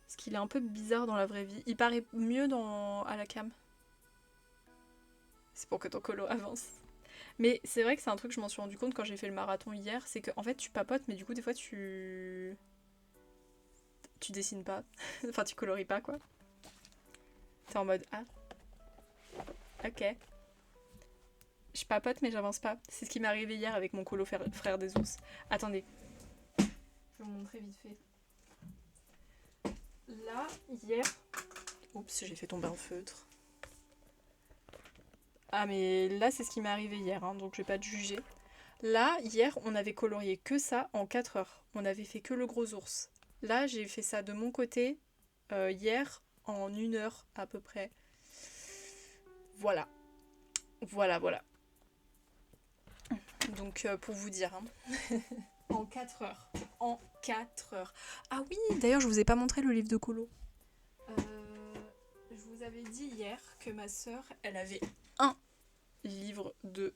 Parce qu'il est un peu bizarre dans la vraie vie. Il paraît mieux à la cam. C'est pour que ton colo avance. Mais c'est vrai que c'est un truc que je m'en suis rendu compte quand j'ai fait le marathon hier. C'est qu'en fait, tu papotes, mais du coup, des fois, tu dessines pas. Enfin, tu colories pas, quoi. T'es en mode, ah, ok. Je papote, mais j'avance pas. C'est ce qui m'est arrivé hier avec mon colo frère des ours. Attendez. Je vais vous montrer vite fait. Là, hier... Oups, j'ai fait tomber un feutre. Ah, mais là, c'est ce qui m'est arrivé hier, hein, donc je vais pas te juger. Là, hier, on avait colorié que ça en 4 heures. On avait fait que le gros ours. Là, j'ai fait ça de mon côté hier en 1 heure à peu près. Voilà. Voilà. Donc, pour vous dire. Hein. En 4 heures. En 4 heures. Ah oui, d'ailleurs, je vous ai pas montré le livre de colo. Je vous avais dit hier que ma sœur, elle avait un livre de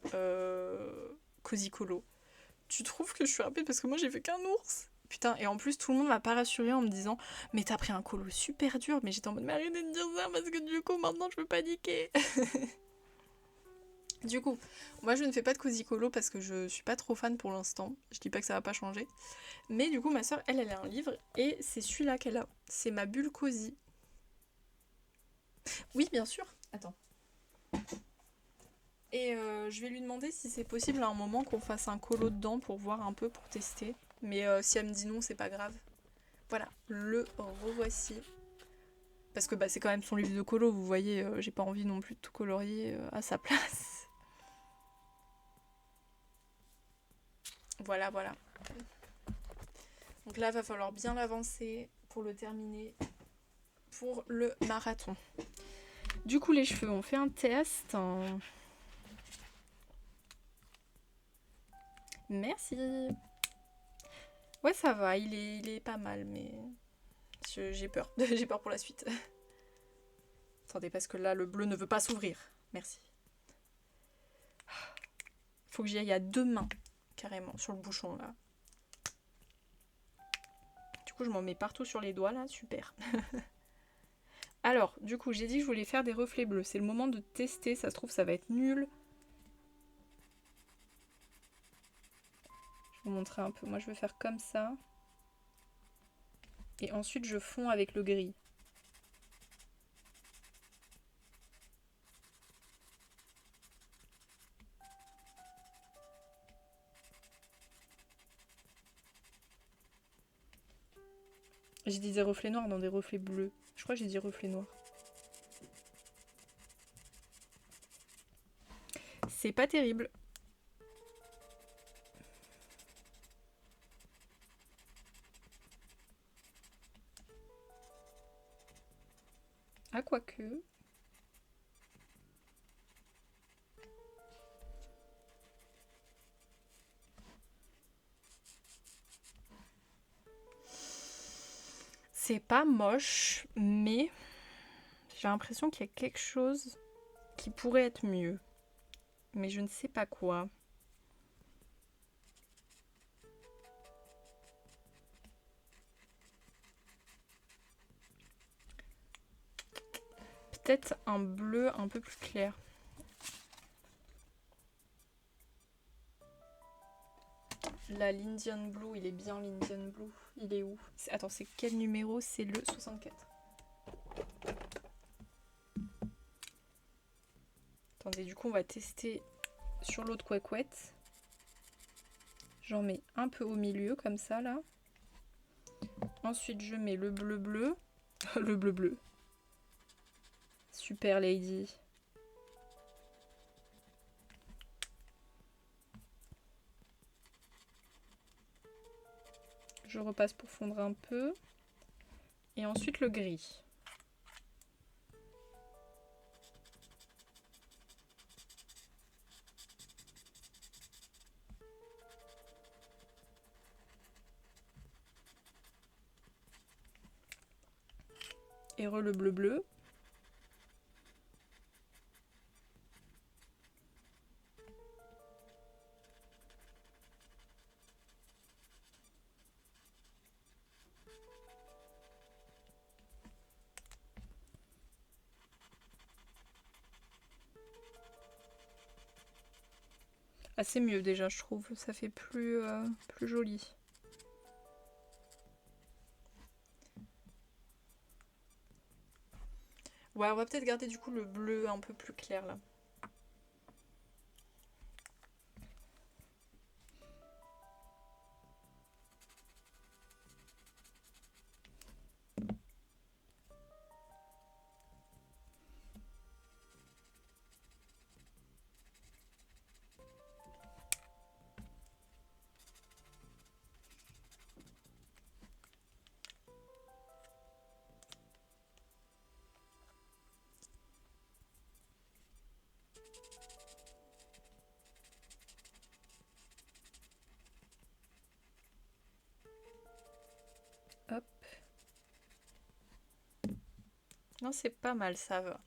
Cozy Colo. Tu trouves que je suis rapide parce que moi j'ai fait qu'un ours? Putain, et en plus tout le monde m'a pas rassurée en me disant mais t'as pris un colo super dur. Mais j'étais en mode mais arrêtez de dire ça parce que du coup maintenant je peux paniquer. Du coup, moi je ne fais pas de Cozy Colo parce que je suis pas trop fan pour l'instant. Je dis pas que ça va pas changer. Mais du coup ma soeur elle a un livre et c'est celui-là qu'elle a. C'est ma bulle Cozy. Oui bien sûr. Attends. Et je vais lui demander si c'est possible à un moment qu'on fasse un colo dedans pour voir un peu, pour tester. Mais si elle me dit non, c'est pas grave. Voilà, le revoici. Parce que bah, c'est quand même son livre de colo, vous voyez, j'ai pas envie non plus de tout colorier à sa place. Voilà. Donc là, va falloir bien l'avancer pour le terminer pour le marathon. Du coup, les cheveux, on fait un test. Merci. Ouais, ça va, il est pas mal, mais j'ai peur. J'ai peur pour la suite.
Attendez, parce que là, le bleu ne veut pas s'ouvrir. Merci. Faut que j'y aille à 2 mains, carrément, sur le bouchon, là. Du coup, je m'en mets partout sur les doigts, là. Super. Alors, du coup, j'ai dit que je voulais faire des reflets bleus. C'est le moment de tester. Ça se trouve, ça va être nul. Je vais vous montrer un peu. Moi, je vais faire comme ça. Et ensuite, je fonds avec le gris. J'ai dit des reflets noirs dans des reflets bleus. Je crois que j'ai dit reflets noirs. C'est pas terrible. Ah, quoique. C'est pas moche, mais j'ai l'impression qu'il y a quelque chose qui pourrait être mieux. Mais je ne sais pas quoi. Peut-être un bleu un peu plus clair. Là, l'Indian Blue, il est bien l'Indian Blue. Il est où? Attends, c'est quel numéro? C'est le 64. Attendez, du coup, on va tester sur l'autre couette. J'en mets un peu au milieu, comme ça, là. Ensuite, je mets le bleu-bleu. Le bleu-bleu. Super Lady. Je repasse pour fondre un peu. Et ensuite le gris. Et le bleu-bleu. Ah, c'est mieux déjà, je trouve. Ça fait plus joli. Ouais, on va peut-être garder du coup le bleu un peu plus clair là. Hop. Non, c'est pas mal, ça va.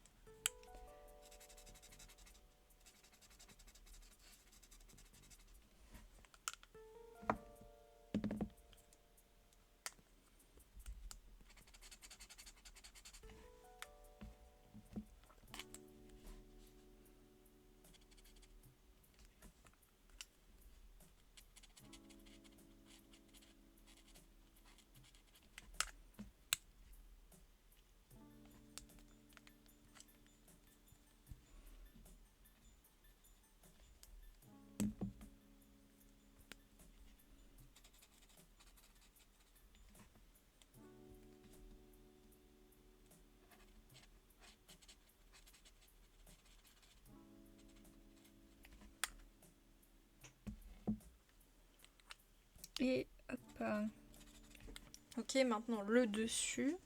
Et hop. Ok, maintenant le dessus.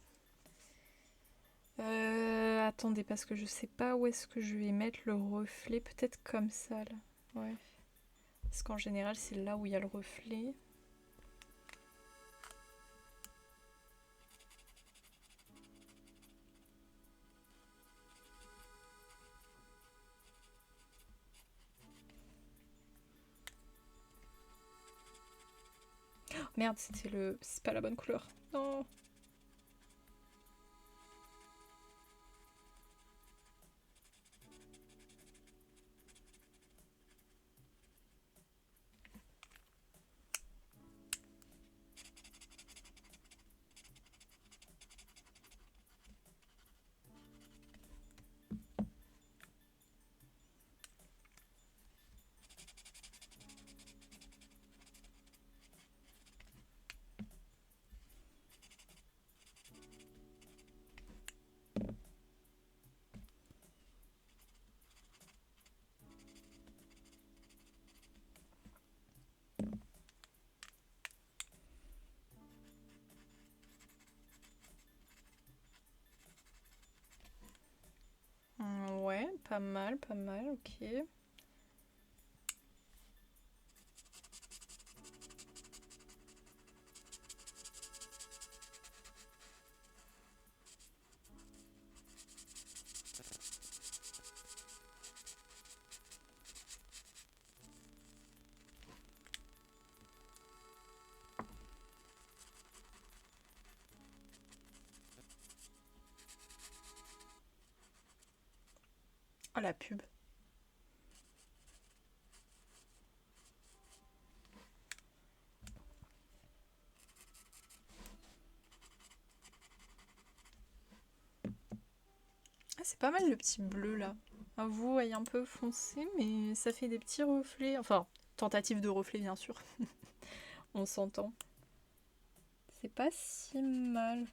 Attendez, parce que je sais pas où est-ce que je vais mettre le reflet. Peut-être comme ça, là. Ouais. Parce qu'en général, c'est là où il y a le reflet. merde, c'est pas la bonne couleur. Non. Ouais, pas mal, ok. Oh la pub. Ah, c'est pas mal le petit bleu là. Ah, vous voyez un peu foncé, mais ça fait des petits reflets. Enfin, tentative de reflet bien sûr. On s'entend. C'est pas si mal.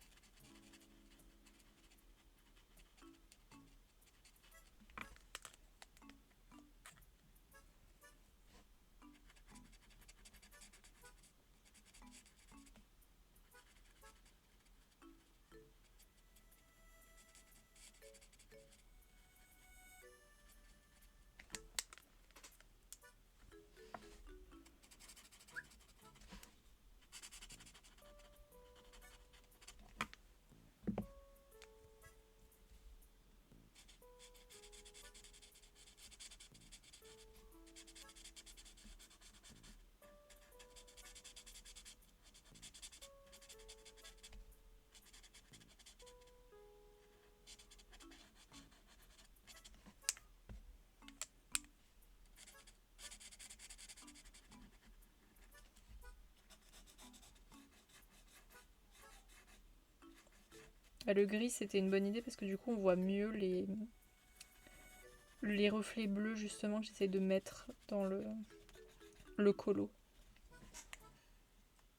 Ah, le gris c'était une bonne idée parce que du coup on voit mieux les reflets bleus justement que j'essaie de mettre dans le colo.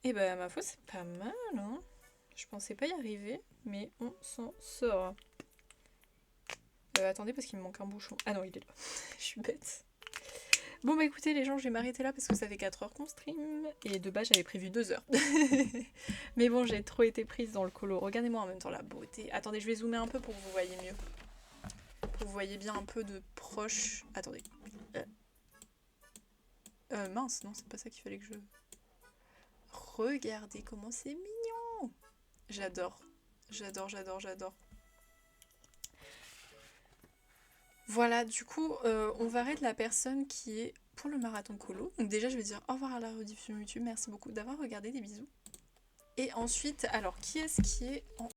Et bah ma foi c'est pas mal hein. Je pensais pas y arriver, mais on s'en sort. Attendez parce qu'il me manque un bouchon. Ah non il est là. Je suis bête. Bon bah écoutez les gens, je vais m'arrêter là parce que ça fait 4 heures qu'on stream. Et de base j'avais prévu 2 heures. Mais bon j'ai trop été prise dans le colo. Regardez-moi en même temps la beauté. Attendez je vais zoomer un peu pour que vous voyez mieux. Pour que vous voyez bien un peu de proche. Attendez. Mince non c'est pas ça qu'il fallait que je... Regardez comment c'est mignon. J'adore. J'adore. Voilà, du coup, on va arrêter la personne qui est pour le marathon colo. Donc déjà, je vais dire au revoir à la rediffusion YouTube. Merci beaucoup d'avoir regardé, des bisous. Et ensuite, alors, qui est-ce qui est en